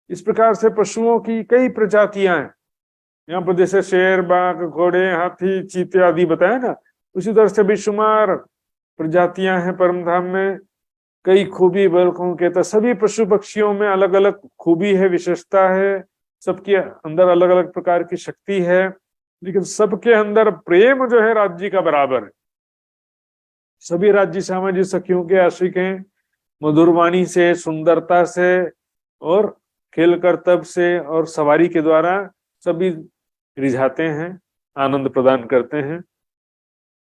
इस प्रकार से पशुओं की कई प्रजातियां हैं। यहाँ पर जैसे शेर, बाघ, घोड़े, हाथी, चीते आदि बताया ना, उसी तरह से बेशुमार प्रजातियां हैं परम धाम में। कई खूबी बलकों के, तो सभी पशु पक्षियों में अलग अलग खूबी है, विशेषता है, सबके अंदर अलग अलग प्रकार की शक्ति है, लेकिन सबके अंदर प्रेम जो है राज्य का बराबर है। सभी राज्य सामाजिक सखियों के आशिक हैं, मधुर वाणी से, सुंदरता से, और खेल करतब से और सवारी के द्वारा सभी रिझाते हैं, आनंद प्रदान करते हैं।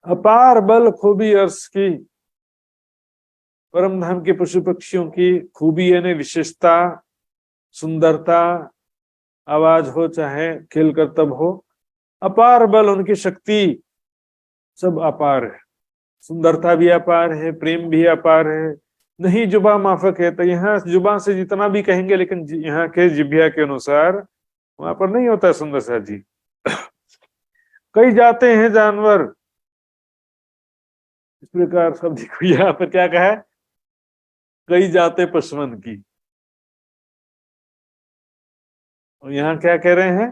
अपार बल खूबी अर्श की, परम धाम के पशु पक्षियों की खूबी यानी विशेषता, सुंदरता, आवाज हो चाहे खेल करतब हो, अपार बल, उनकी शक्ति सब अपार है। सुंदरता भी अपार है, प्रेम भी अपार है। नहीं जुबा माफक है, तो यहाँ जुबा से जितना भी कहेंगे, लेकिन यहाँ के जिभ्या के अनुसार वहां पर नहीं होता सुंदर सा जी। कई जाते हैं जानवर, इस प्रकार सब देखो यहाँ पर क्या कहा है, कई जाते पशुओं की, और यहाँ क्या कह रहे हैं,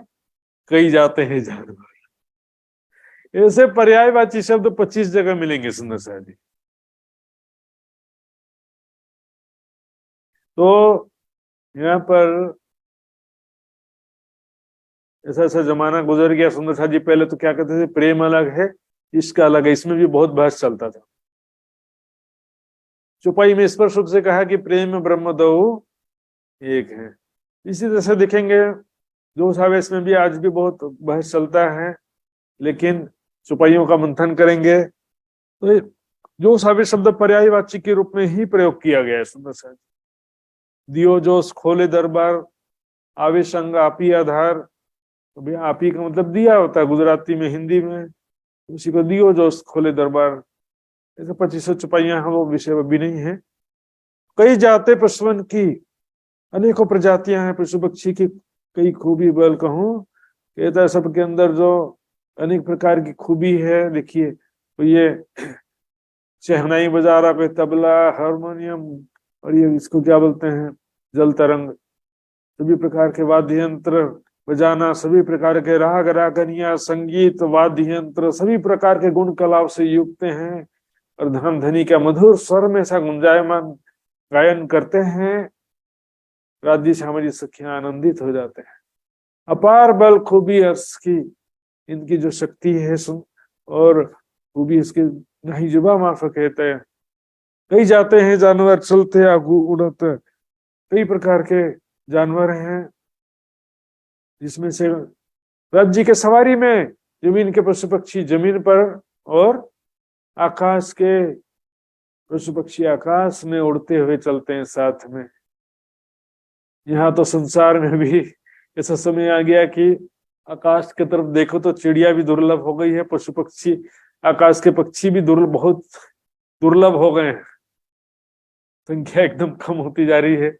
कई जाते हैं जानवर। ऐसे पर्यायवाची शब्द 25 जगह मिलेंगे सुंदर सा जी। तो यहाँ पर ऐसा ऐसा जमाना गुजर गया सुंदर सा जी। पहले तो क्या कहते थे, प्रेम अलग है, इश्क अलग है, इसमें भी बहुत बहस चलता था। चौपाई में स्पष्ट रूप से कहा कि प्रेम ब्रह्म दो एक है। इसी तरह से देखेंगे जोश आवेश में भी आज भी बहुत बहस चलता है, लेकिन चौपाइयों का मंथन करेंगे तो जोश आवेश शब्द पर्यायवाची के रूप में ही प्रयोग किया गया है सुंदर सा। दियो जोश खोले दरबार, आवेश अंग आपी आधार। तो भाई आपी का मतलब दिया होता है गुजराती में, हिंदी में उसी को दियो जोश खोले दरबार। ऐसे 2500 चौपाइयां हैं, वो विषय भी नहीं है। कई जाते पशुओं की, अनेकों प्रजातियां हैं पशु पक्षी की, कई खूबी बल कहूं कहता, सबके अंदर जो अनेक प्रकार की खूबी है। देखिए तो ये शहनाई बजा रहा, कोई तबला, हारमोनियम, और ये इसको क्या बोलते हैं, जल तरंग, सभी प्रकार के वाद्य यंत्र बजाना, सभी प्रकार के राग रागनिया, संगीत, वाद्य यंत्र, सभी प्रकार के गुण कलाओं से युक्त हैं, और धन धनी का मधुर स्वर में ऐसा गुंजायमान गायन करते हैं। राज्य सामाजिक सखियां आनंदित हो जाते हैं। अपार बल खूबी अर्श की, इनकी जो शक्ति है और खूबी इसके नहीं जुबा माफ कहते हैं। कई जाते हैं जानवर, चलते आगू उड़त, कई प्रकार के जानवर हैं, जिसमें से राज्य के सवारी में जमीन के पशु पक्षी जमीन पर, और आकाश के पशु पक्षी आकाश में उड़ते हुए चलते हैं साथ में। यहाँ तो संसार में भी ऐसा समय आ गया कि आकाश की तरफ देखो तो चिड़िया भी दुर्लभ हो गई है, पशु पक्षी, आकाश के पक्षी भी बहुत दुर्लभ हो गए हैं, संख्या एकदम कम होती जा रही है।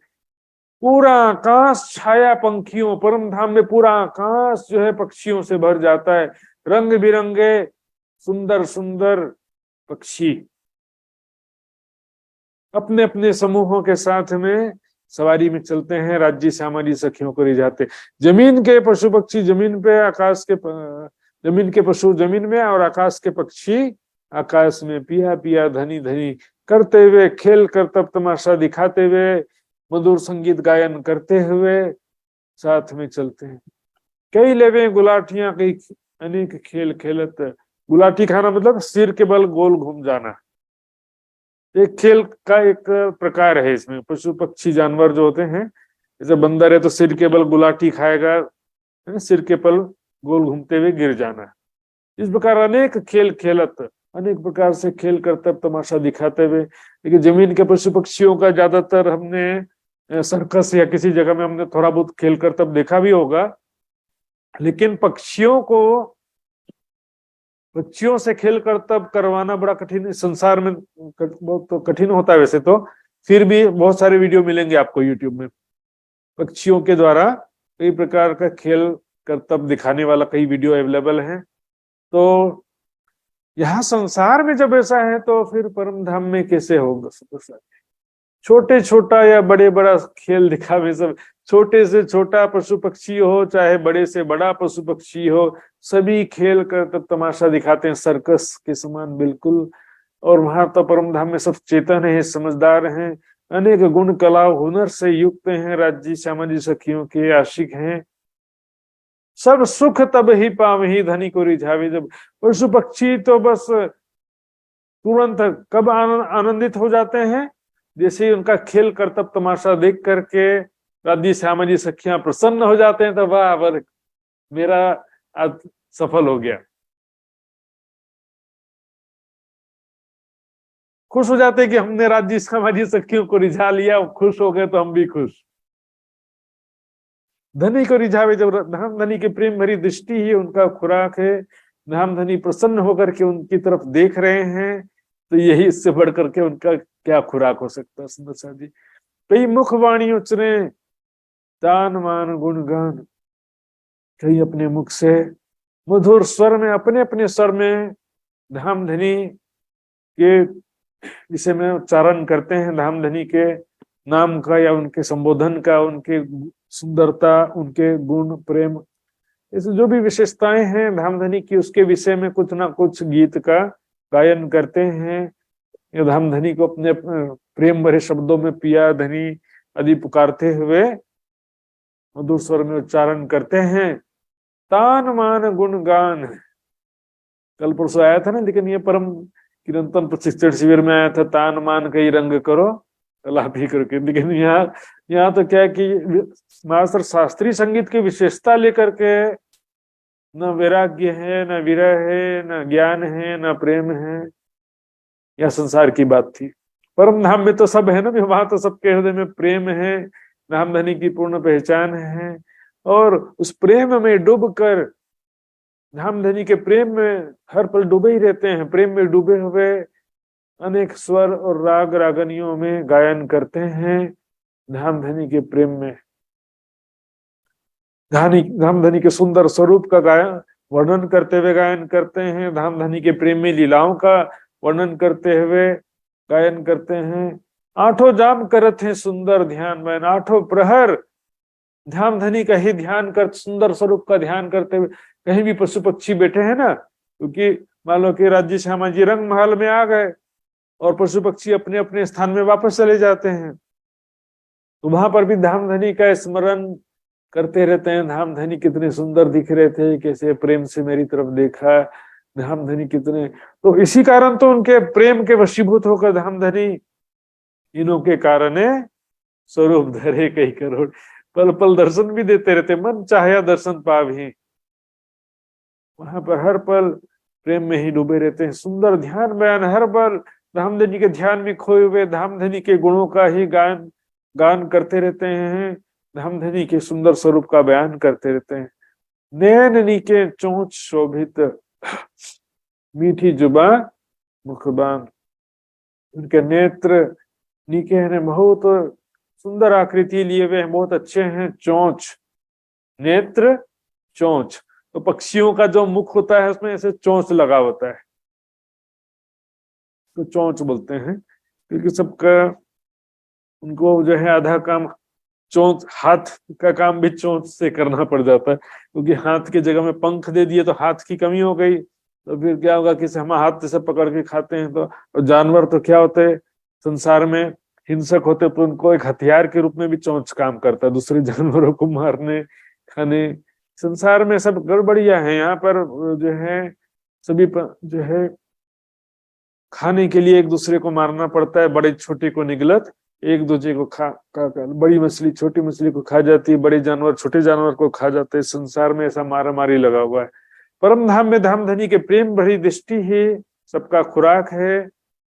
पूरा आकाश छाया पंखियों, परम धाम में पूरा आकाश जो है पक्षियों से भर जाता है। रंग बिरंगे सुंदर सुंदर पक्षी अपने अपने समूहों के साथ में सवारी में चलते हैं, राज्य सामाजिक सखियों को रिझाते। जमीन के पशु पक्षी जमीन पे, आकाश के जमीन के पशु जमीन में, और आकाश के पक्षी आकाश में पिया पिया धनी धनी करते हुए, खेल कर तब तमाशा दिखाते हुए, मधुर संगीत गायन करते हुए साथ में चलते हैं। कई लेवे गुलाटियां, कई अनेक खेल खेलत। गुलाटी खाना मतलब सिर के बल गोल घूम जाना, एक खेल का एक प्रकार है इसमें। पशु पक्षी जानवर जो होते हैं, जैसे बंदर है तो सिर के बल गुलाटी खाएगा, है ना, सिर के बल गोल घूमते हुए गिर जाना। इस प्रकार अनेक खेल खेलत, अनेक प्रकार से खेल करतब तमाशा दिखाते हुए। लेकिन जमीन के पशु पक्षियों का ज्यादातर हमने सर्कस या किसी जगह में हमने थोड़ा बहुत खेल करतब देखा भी होगा, लेकिन पक्षियों से खेल करतब करवाना बड़ा कठिन संसार में, बहुत तो कठिन होता है वैसे तो। फिर भी बहुत सारे वीडियो मिलेंगे आपको यूट्यूब में, पक्षियों के द्वारा कई प्रकार का खेल करतब दिखाने वाला कई वीडियो अवेलेबल हैं। तो यहाँ संसार में जब ऐसा है तो फिर परम धाम में कैसे होगा? छोटे छोटा या बड़े बड़ा खेल दिखावे सब, छोटे से छोटा पशु पक्षी हो चाहे बड़े से बड़ा पशु पक्षी हो, सभी खेल कर तब तमाशा दिखाते हैं सर्कस के समान बिल्कुल। और वहां तो परम धाम में सब चेतन है, समझदार हैं, अनेक गुण कला हुनर से युक्त हैं, राज्य श्यामा जी सखियों के आशिक हैं। सब सुख तब ही पावही धनी को रिझावे। जब पशु पक्षी तो बस तुरंत कब आनंदित हो जाते हैं, जैसे ही उनका खेल करतब तमाशा देख करके राधी श्यामा जी सखियां प्रसन्न हो जाते हैं, तो वाह वाह मेरा आज सफल हो गया, खुश हो जाते हैं कि हमने राधी श्यामा जी सखियों को रिझा लिया, खुश हो गए तो हम भी खुश। धनी को रिझावे, जब धाम धनी के प्रेम भरी दृष्टि ही उनका खुराक है, धाम धनी प्रसन्न होकर के उनकी तरफ देख रहे हैं, तो यही इससे बढ़ करके उनका क्या खुराक हो सकता है? सुंदर जी कई मुख वाणी उचरे तान मान गुणगान, कई अपने मुख से मधुर स्वर में, अपने अपने स्वर में धाम धनी के विषय में उच्चारण करते हैं, धाम धनी के नाम का या उनके संबोधन का, उनके सुंदरता, उनके गुण प्रेम, ऐसे जो भी विशेषताएं हैं धामधनी की, उसके विषय में कुछ ना कुछ गीत का गायन करते हैं। धामधनी को अपने प्रेम भरे शब्दों में पिया धनी आदि पुकारते हुए मधुर स्वर में उच्चारण करते हैं। तान मान गुण गान, कल परसों आया था ना, लेकिन ये परम किरंतन प्रशिक्षण शिविर में आया था, तान मान कई रंग करो कला भी करके। लेकिन यहाँ तो क्या है कि मास्टर शास्त्रीय संगीत की विशेषता लेकर के न वैराग्य है, न विरह है, न ज्ञान है, न प्रेम है, यह संसार की बात थी। परम धाम में तो सब है ना, वहां तो सबके हृदय में प्रेम है, धाम धनी की पूर्ण पहचान है, और उस प्रेम में डूब कर धाम धनी के प्रेम में हर पल डूबे ही रहते हैं। प्रेम में डूबे हुए अनेक स्वर और राग रागनियों में गायन करते हैं, धाम धनी के प्रेम में धाम धनी के सुंदर स्वरूप का गायन वर्णन करते हुए गायन करते हैं, धाम धनी के प्रेम में लीलाओं का वर्णन करते हुए गायन करते हैं। आठों जाम करत हैं सुंदर ध्यान में, आठों प्रहर धाम धनी का ही ध्यान कर, सुंदर स्वरूप का ध्यान करते हुए। कहीं भी पशु पक्षी बैठे हैं ना, क्योंकि मान लो कि राज्य श्यामा जी रंग महल में आ गए और पशु पक्षी अपने अपने स्थान में वापस चले जाते हैं, तो वहां पर भी धाम धनी का स्मरण करते रहते हैं। धाम धनी कितने सुंदर दिख रहे थे, कैसे प्रेम से मेरी तरफ देखा, धाम धनी कितने, तो इसी कारण तो उनके प्रेम के वशीभूत होकर धाम धनी इनों के कारण स्वरूप धरे कई करोड़, पल पल दर्शन भी देते रहते, मन चाहे दर्शन पावही। वहां पर हर पल प्रेम में ही डूबे रहते हैं। सुंदर ध्यान बयान, हर पल धामधनी के ध्यान में खोए हुए धामधनी के गुणों का ही गान करते रहते हैं, धामधनी के सुंदर स्वरूप का बयान करते रहते हैं। नैन नीके चोंच शोभित मीठी जुबा मुखबान, उनके नेत्र नीके हैं, बहुत सुंदर आकृति लिए हुए हैं, बहुत अच्छे हैं। चोंच, नेत्र, चोंच, तो पक्षियों का जो मुख होता है उसमें ऐसे चोंच लगा होता है, तो चोंच बोलते हैं, क्योंकि सबका उनको जो है आधा काम चोंच, हाथ का काम भी चोंच से करना पड़ जाता है, क्योंकि हाथ की जगह में पंख दे दिए तो हाथ की कमी हो गई, तो फिर क्या होगा कि हम हाथ से पकड़ के खाते हैं। तो जानवर तो क्या होते हैं संसार में, हिंसक होते, तो उनको एक हथियार के रूप में भी चोंच काम करता है, दूसरे जानवरों को मारने खाने। संसार में सब गड़बड़ियां हैं, यहाँ पर जो है सभी जो है खाने के लिए एक दूसरे को मारना पड़ता है, बड़े छोटे को निगलत, एक दूसरे को खा बड़ी मछली छोटी मछली को खा जाती है, बड़े जानवर छोटे जानवर को खा जाते हैं। संसार में ऐसा मारा मारी लगा हुआ है। परम धाम में धाम धनी के प्रेम भरी दृष्टि ही सबका खुराक है,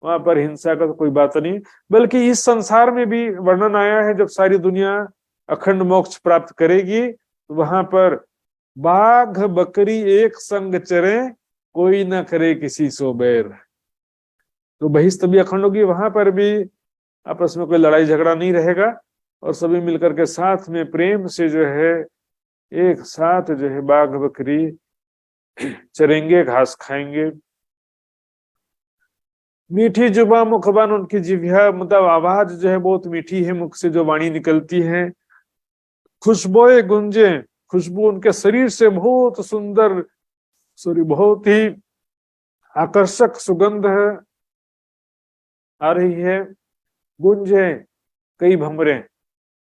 वहां पर हिंसा का तो कोई बात नहीं। बल्कि इस संसार में भी वर्णन आया है, जब सारी दुनिया अखंड मोक्ष प्राप्त करेगी तो वहां पर बाघ बकरी एक संग चरे, कोई ना करे किसी सो बैर। तो बहिष्ठ भी अखंड होगी, वहां पर भी आपस में कोई लड़ाई झगड़ा नहीं रहेगा, और सभी मिलकर के साथ में प्रेम से जो है एक साथ जो है बाघ बकरी चरेंगे, घास खाएंगे। मीठी जुबा मुखबान, उनकी जिह्वा मतलब आवाज जो है बहुत मीठी है, मुख से जो वाणी निकलती है। खुशबोए गुंजे, खुशबू उनके शरीर से बहुत सुंदर, सॉरी बहुत ही आकर्षक सुगंध है आ रही है। गुंजे, कई भंवरे,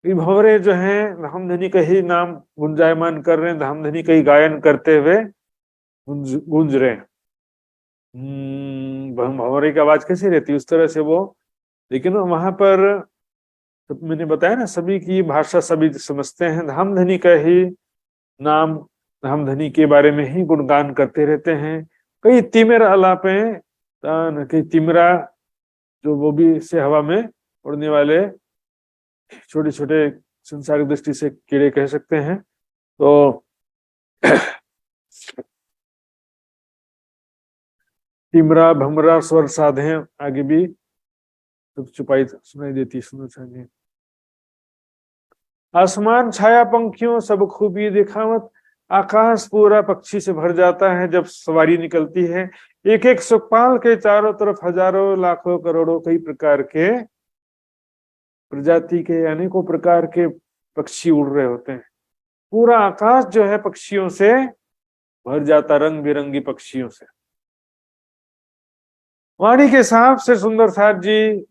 कई भंवरे जो हैं धामधनी का ही नाम गुंजायमान कर रहे हैं, धामधनी का ही गायन करते हुए गूंज रहे हैं। भंवरे की आवाज कैसी रहती है उस तरह से वो, लेकिन वहां पर तो मैंने बताया ना सभी की भाषा सभी समझते हैं, धामधनी का ही नाम, धामधनी के बारे में ही गुणगान करते रहते हैं। कई तिमिर अलापे, कई तिमरा जो वो भी से हवा में उड़ने वाले छोटे छोटे संसारिक दृष्टि से कीड़े कह सकते हैं। तो तिमरा भमरा स्वर साधे, आगे भी सब चुपाई सुनाई देती, सुनो चाहिए। आसमान छाया पंखियों सब खूबी दिखावत, आकाश पूरा पक्षी से भर जाता है जब सवारी निकलती है। एक एक सुखपाल के चारों तरफ हजारों लाखों करोड़ों कई प्रकार के प्रजाति के अनेकों प्रकार के पक्षी उड़ रहे होते हैं। पूरा आकाश जो है पक्षियों से भर जाता, रंग बिरंगी पक्षियों से। वाणी के हिसाब से सुंदर साथ जी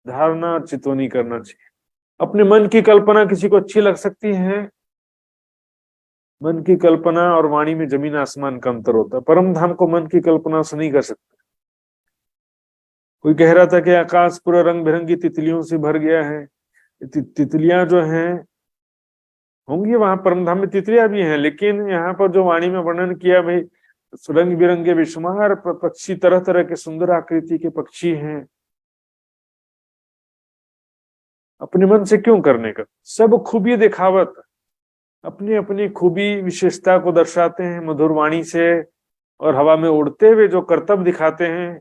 धारणा और चितौनी करना चाहिए। अपने मन की कल्पना किसी को अच्छी लग सकती है, मन की कल्पना और वाणी में जमीन आसमान का अंतर होता है। परम धाम को मन की कल्पना से नहीं कर सकते। कोई कह रहा था कि आकाश पूरा रंग बिरंगी तितलियों से भर गया है। तितलियां जो हैं होंगी वहां परम धाम में, तितलियां भी हैं, लेकिन यहाँ पर जो वाणी में वर्णन किया भाई रंग बिरंगे बेशुमार पक्षी, तरह तरह के सुंदर आकृति के पक्षी हैं। अपने मन से क्यों करने का, सब खूबी दिखावत, अपनी अपनी खूबी विशेषता को दर्शाते हैं मधुर वाणी से, और हवा में उड़ते हुए जो कर्तव्य दिखाते हैं।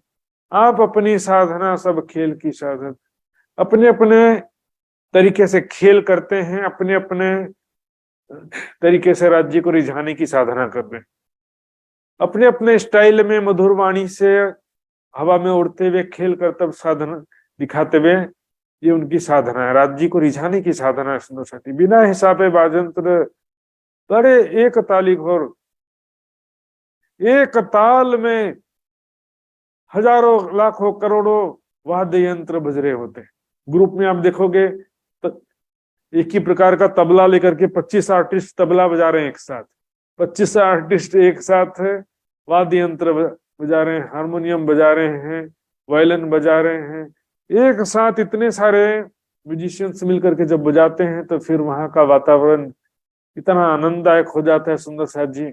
आप अपनी साधना सब खेल की साधन, अपने अपने तरीके से खेल करते हैं, अपने अपने तरीके से राज्य को रिझाने की साधना कर रहे हैं, अपने अपने स्टाइल में मधुर वाणी से हवा में उड़ते हुए खेल कर्तव्य साधना दिखाते हुए, ये उनकी साधना है, राज्य को रिझाने की साधना है। सुंदर साथी बिना हिसाबे बाजंत्र, बड़े एक ताली घोर, एक ताल में हजारों लाखों करोड़ों वाद्य यंत्र बज रहे होते हैं। ग्रुप में आप देखोगे तो एक ही प्रकार का तबला लेकर के 25 आर्टिस्ट तबला बजा रहे हैं एक साथ, 25 आर्टिस्ट एक साथ वाद्य यंत्र बजा रहे हैं, हारमोनियम बजा रहे हैं, वायलिन बजा रहे हैं, एक साथ इतने सारे म्यूजिशियंस मिलकर के जब बजाते हैं तो फिर वहां का वातावरण इतना आनंददायक हो जाता है। सुंदर साथ जी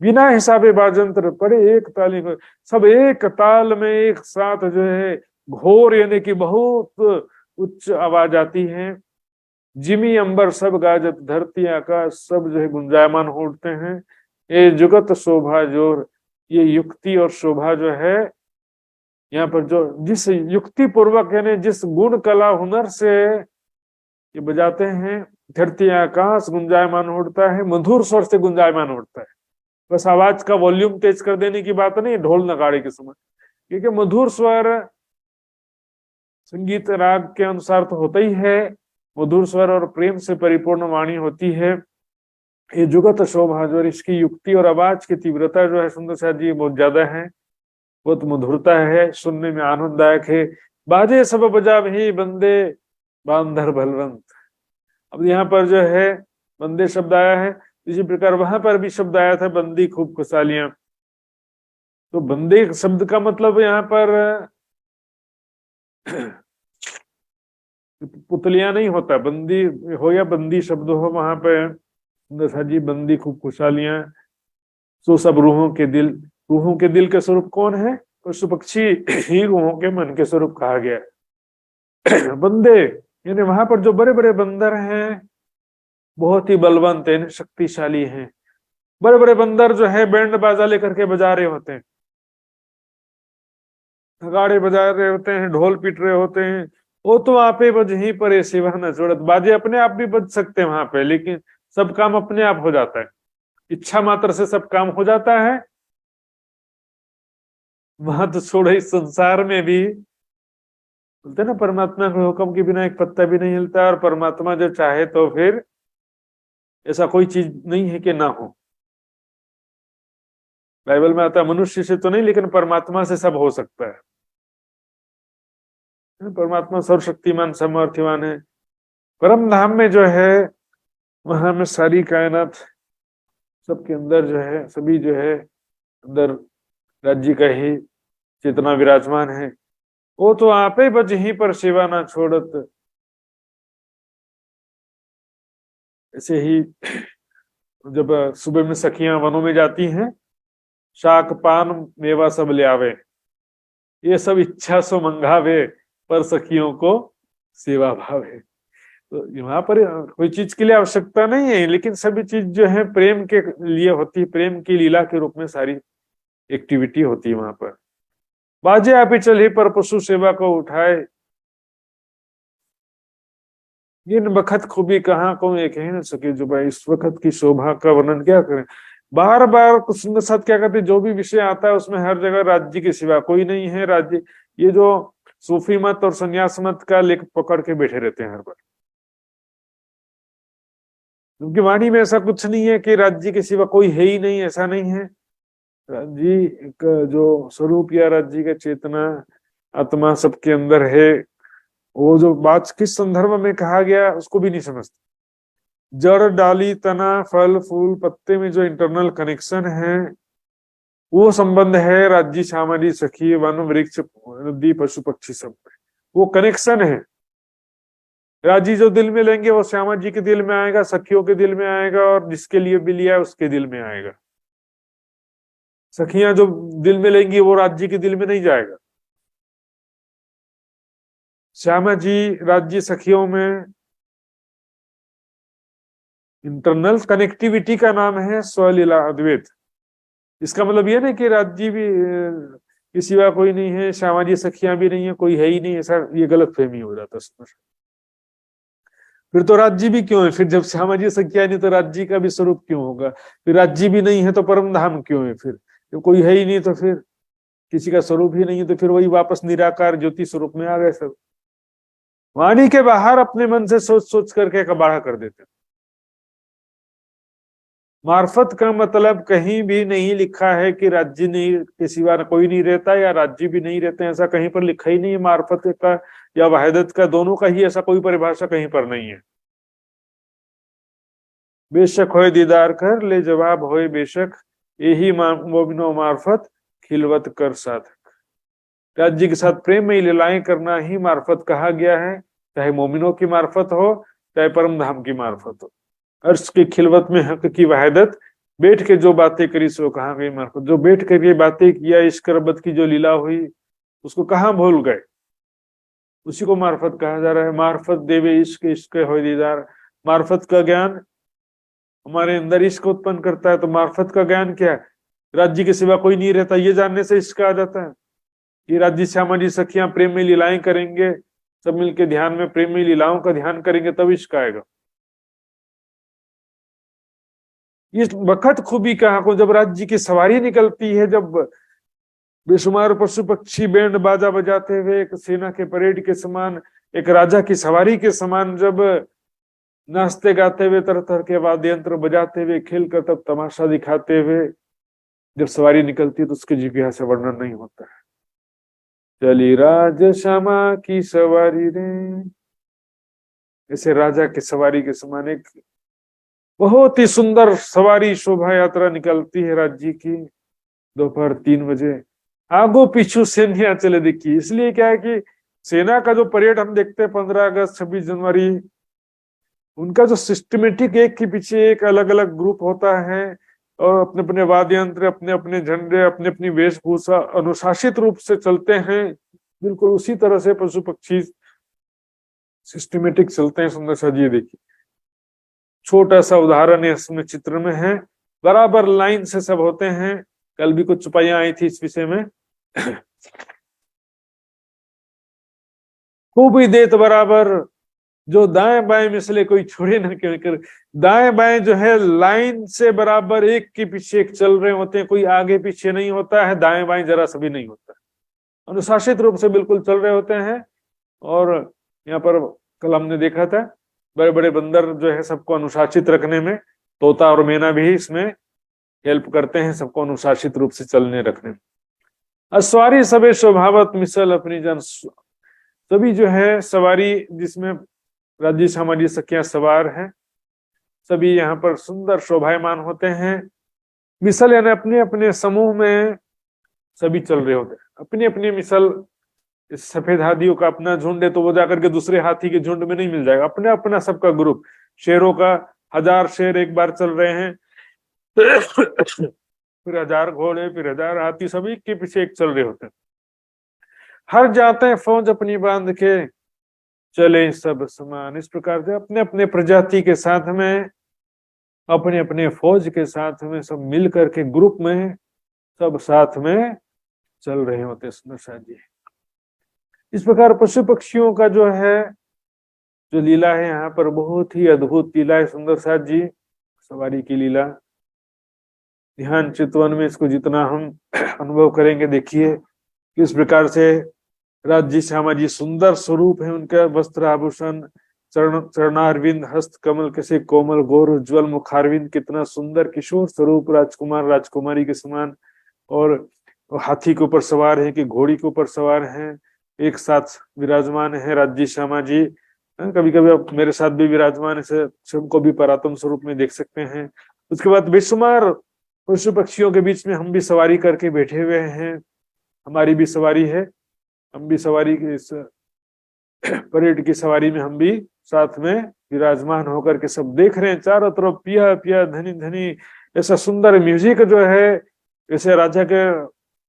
बिना हिसाबे बाजंत्र पड़े एक ताली में, सब एक ताल में एक साथ जो है घोर यानी कि बहुत उच्च आवाज आती है। जिमी अंबर सब गाजत, धरती आकाश सब जो है गुंजायमान हो उठते हैं। ये जुगत शोभा जोर, ये युक्ति और शोभा जो है यहाँ पर जो जिस युक्ति पूर्वक यानी जिस गुण कला हुनर से ये बजाते हैं, धरती आकाश गुंजायमान उठता है, मधुर स्वर से गुंजायमान उठता है। बस आवाज का वॉल्यूम तेज कर देने की बात नहीं ढोल नगाड़े के समय, क्योंकि मधुर स्वर संगीत राग के अनुसार तो होता ही है, मधुर स्वर और प्रेम से परिपूर्ण वाणी होती है। ये जुगत शोभा जो, इसकी युक्ति और आवाज की तीव्रता जो है सुंदर साथ जी बहुत ज्यादा है, बहुत मधुरता है, सुनने में आनंददायक है। बाजे सब बजा भी बंदे बांधर बलवंत। अब यहाँ पर जो है बंदे शब्द आया है, इसी प्रकार वहां पर भी शब्द आया था बंदी खूब खुशहालियां। तो बंदे शब्द का मतलब यहाँ पर पुतलियां नहीं होता, बंदी हो या बंदी शब्द हो, वहां पे दशा जी बंदी खूब खुशहालियां, सो सब रूहों के दिल। रूहों के दिल के स्वरूप कौन है? पशु पक्षी ही रूहों के मन के स्वरूप कहा गया है। बंदे यानी वहां पर जो बड़े बड़े बंदर हैं, बहुत ही बलवंत है, शक्तिशाली हैं। बड़े बड़े बंदर जो है बैंड बाजा लेकर के बजा रहे होते हैं, नगाड़े बजा रहे होते हैं, ढोल पीट रहे होते हैं। वो तो वहां पे बज ही पर शिवा न जोड़त, बाजे अपने आप भी बज सकते हैं वहां पे, लेकिन सब काम अपने आप हो जाता है, इच्छा मात्र से सब काम हो जाता है। वहां तो छोड़ो, इस संसार में भी बोलते ना, परमात्मा के हुक्म के बिना एक पत्ता भी नहीं हिलता, और परमात्मा जो चाहे तो फिर ऐसा कोई चीज नहीं है कि ना हो। बाइबल में आता है मनुष्य से तो नहीं, लेकिन परमात्मा से सब हो सकता है। परमात्मा सर्वशक्तिमान समर्थवान है। परम धाम में जो है, वहां में सारी कायनात, सबके अंदर जो है, सभी जो है अंदर राज्य का ही चेतना विराजमान है। वो तो आपे बज ही पर सेवा ना छोड़त। ऐसे ही जब सुबह में सखियां वनों में जाती हैं, शाक पान मेवा सब ले आवे, ये सब इच्छा सो मंगावे, पर सखियों को सेवा भावे। तो यहाँ पर कोई चीज के लिए आवश्यकता नहीं है, लेकिन सभी चीज जो है प्रेम के लिए होती है, प्रेम की लीला के रूप में सारी एक्टिविटी होती है वहां पर। बाजे आप ही चले पर पशु सेवा को उठाए, इन बखत खूबी कहाँ को ये कह न सके जो भाई, इस वक्त की शोभा का वर्णन क्या करें। बार बार कुछ न साथ क्या कहते, जो भी विषय आता है उसमें हर जगह राज्य के सिवा कोई नहीं है। राज्य, ये जो सूफी मत और संन्यास मत का लेख पकड़ के बैठे रहते हैं हर बार, क्योंकि वाणी में ऐसा कुछ नहीं है कि राज्य के सिवा कोई है ही नहीं, ऐसा नहीं है। राज्य का जो स्वरूप या राज्य का चेतना आत्मा सबके अंदर है, वो जो बात किस संदर्भ में कहा गया उसको भी नहीं समझते। जड़ डाली तना फल फूल पत्ते में जो इंटरनल कनेक्शन है, वो संबंध है राज्य सामाजिक सखी वन वृक्ष नदी पशु पक्षी सब में, वो कनेक्शन है। राजी जो दिल में लेंगे वो श्यामा जी के दिल में आएगा, सखियों के दिल में आएगा, और जिसके लिए भी लिया उसके दिल में आएगा। सखियां जो दिल में लेंगी वो राज्य के दिल में नहीं जाएगा। श्यामा जी राज्य सखियों में इंटरनल कनेक्टिविटी का नाम है स्वलीला अद्वैत। इसका मतलब ये नहीं कि राज्य भी के सिवा कोई नहीं है, श्यामा जी सखियां भी नहीं है, कोई है ही नहीं, ऐसा ये गलत फहमी हो जाता है। फिर तो राज्य भी क्यों है? फिर जब श्यामा जी सखियां नहीं तो राज्य का भी स्वरूप क्यों होगा? फिर राज्य भी नहीं है तो परम धाम क्यों है? फिर जब कोई है ही नहीं तो फिर किसी का स्वरूप ही नहीं है, तो फिर वही वापस निराकार ज्योति स्वरूप में आ गए सब। वाणी के बाहर अपने मन से सोच सोच करके कबाड़ा कर देते। मार्फत का मतलब कहीं भी नहीं लिखा है कि राज्य नहीं के सिवा कोई नहीं रहता, या राज्य भी नहीं रहते, ऐसा कहीं पर लिखा ही नहीं है। मार्फत का या वहदत का, दोनों का ही ऐसा कोई परिभाषा कहीं पर नहीं है। बेशक होए दीदार कर ले जवाब होए बेशक, यही मोमिनो मार्फत खिलवत कर साधक। राज्य के साथ प्रेम में लीलाएं करना ही मार्फत कहा गया है, चाहे मोमिनों की मार्फत हो चाहे परम धाम की मार्फत हो। अर्श की खिलवत में हक की वहदत, बैठ के जो बातें करी सो कहाँ गई मार्फत। जो बैठ कर ये बातें किया, इश्क रब्बत की जो लीला हुई, उसको कहाँ भूल गए, उसी को मार्फत कहा जा रहा है। मार्फत देवे इश्क इश्क हो दीदार। मार्फत का ज्ञान हमारे अंदर इश्क उत्पन्न करता है, तो मार्फत का ज्ञान क्या है? राज्य के सिवा कोई नहीं रहता, ये जानने से इश्क आ जाता है। ये राज्य श्यामा जी सखियां प्रेम में लीलाएं करेंगे, सब मिलके ध्यान में प्रेम में लीलाओं का ध्यान करेंगे, तब इश्क आएगा। इस वक्त खूबी कहाँ को, जब राज्य की सवारी निकलती है, जब बेशुमार पशु पक्षी बैंड बाजा बजाते हुए एक सेना के परेड के समान, एक राजा की सवारी के समान, जब नाचते गाते हुए तरह तरह के वाद्य यंत्र बजाते हुए खेल कर तब तमाशा दिखाते हुए जब सवारी निकलती है, तो उसकी जिज्ञासा वर्णन नहीं होता है। चली राज श्यामा की सवारी रे, ऐसे राजा की सवारी के समान एक बहुत ही सुंदर सवारी शोभा यात्रा निकलती है राज्य की। दोपहर 3 बजे आगो पीछू सेना चले देखिए। इसलिए क्या है कि सेना का जो परेड हम देखते हैं 15 अगस्त 26 जनवरी, उनका जो सिस्टमेटिक एक के पीछे एक अलग अलग ग्रुप होता है और अपने अपने वाद्य यंत्र, अपने अपने झंडे, अपने अपनी वेशभूषा अनुशासित रूप से चलते हैं, बिल्कुल उसी तरह से पशु पक्षी सिस्टमेटिक चलते हैं। सुंदर सा जी देखिए, छोटा सा उदाहरण इसमें चित्र में है, बराबर लाइन से सब होते हैं। कल भी कुछ चुपाइयां आई थी इस विषय में। खूब ही देत बराबर, जो दाएं बाएं मिसले कोई छोड़े ना क्यों कर। दाएं बाएं जो है लाइन से बराबर एक के पीछे एक चल रहे होते हैं, कोई आगे पीछे नहीं होता है, दाएं बाएं जरा सभी नहीं होता, अनुशासित रूप से बिल्कुल चल रहे होते हैं। और यहाँ पर कल हमने देखा था बड़े बड़े बंदर जो है सबको अनुशासित रखने में, तोता और मैना भी इसमें हेल्प करते हैं सबको अनुशासित रूप से चलने रखने में। अस्वारी सबे स्वभावत मिसल अपनी जन, सभी जो है सवारी जिसमें राज्य सामाजिक सखियां सवार हैं, सभी यहाँ पर सुंदर शोभायमान होते हैं। मिसल यानी अपने अपने समूह में सभी चल रहे होते हैं, अपनी अपनी मिसल। इस सफेद हाथियों का अपना झुंड है तो वो जाकर के दूसरे हाथी के झुंड में नहीं मिल जाएगा, अपने अपना सबका ग्रुप। शेरों का 1000 शेर एक बार चल रहे हैं, फिर 1000 घोड़े, फिर 1000 हाथी, सभी के पीछे एक चल रहे होते हैं। हर जाते हैं फौज अपनी बांध के, चले सब समान। इस प्रकार से अपने अपने प्रजाति के साथ में, अपने अपने फौज के साथ में सब मिल करके ग्रुप में सब साथ में चल रहे होते हैं जी। इस प्रकार पशु पक्षियों का जो है जो लीला है यहाँ पर बहुत ही अद्भुत लीला है सुंदर साथ जी, सवारी की लीला। ध्यान चितवन में इसको जितना हम अनुभव करेंगे, देखिए किस प्रकार से राज्य श्यामा जी सुंदर स्वरूप है, उनका वस्त्र आभूषण, चरणारविंद, हस्त कमल कैसे कोमल, गौर उज्ज्वल मुखारविंद, कितना सुंदर किशोर स्वरूप, राजकुमार राजकुमारी के समान। और हाथी के ऊपर सवार है कि घोड़ी के ऊपर सवार हैं, एक साथ विराजमान है राज्य श्यामा जी। कभी कभी आप मेरे साथ भी विराजमान है, उनको भी परात्म स्वरूप में देख सकते हैं। उसके बाद बेशुमार पशु पक्षियों के बीच में हम भी सवारी करके बैठे हुए हैं, हमारी भी सवारी है, हम भी सवारी की इस परेड की सवारी में हम भी साथ में विराजमान होकर के सब देख रहे हैं। चारों तरफ पिया पिया धनी धनी, ऐसा सुंदर म्यूजिक जो है, जैसे राजा के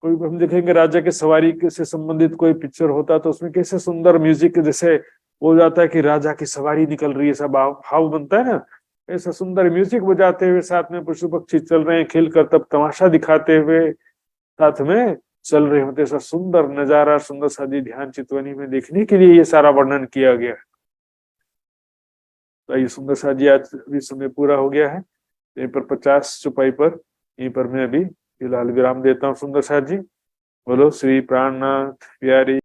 कोई हम देखेंगे राजा के सवारी से संबंधित कोई पिक्चर होता तो उसमें कैसे सुंदर म्यूजिक जैसे हो जाता है कि राजा की सवारी निकल रही है, सब भाव बनता है ना। ऐसा सुंदर म्यूजिक बजाते हुए साथ में पशु पक्षी चल रहे हैं, खेल कर तब तमाशा दिखाते हुए साथ में चल रहे होते। ऐसा सुंदर नजारा सुंदर सा जी ध्यान चितवनी में देखने के लिए ये सारा वर्णन किया गया। तो ये सुंदर सा जी आज भी समय पूरा हो गया है, यहीं पर 50 चुपाई पर यहीं पर मैं अभी फिलहाल विराम देता हूँ। सुंदर सा जी बोलो श्री प्राणनाथ प्यारी।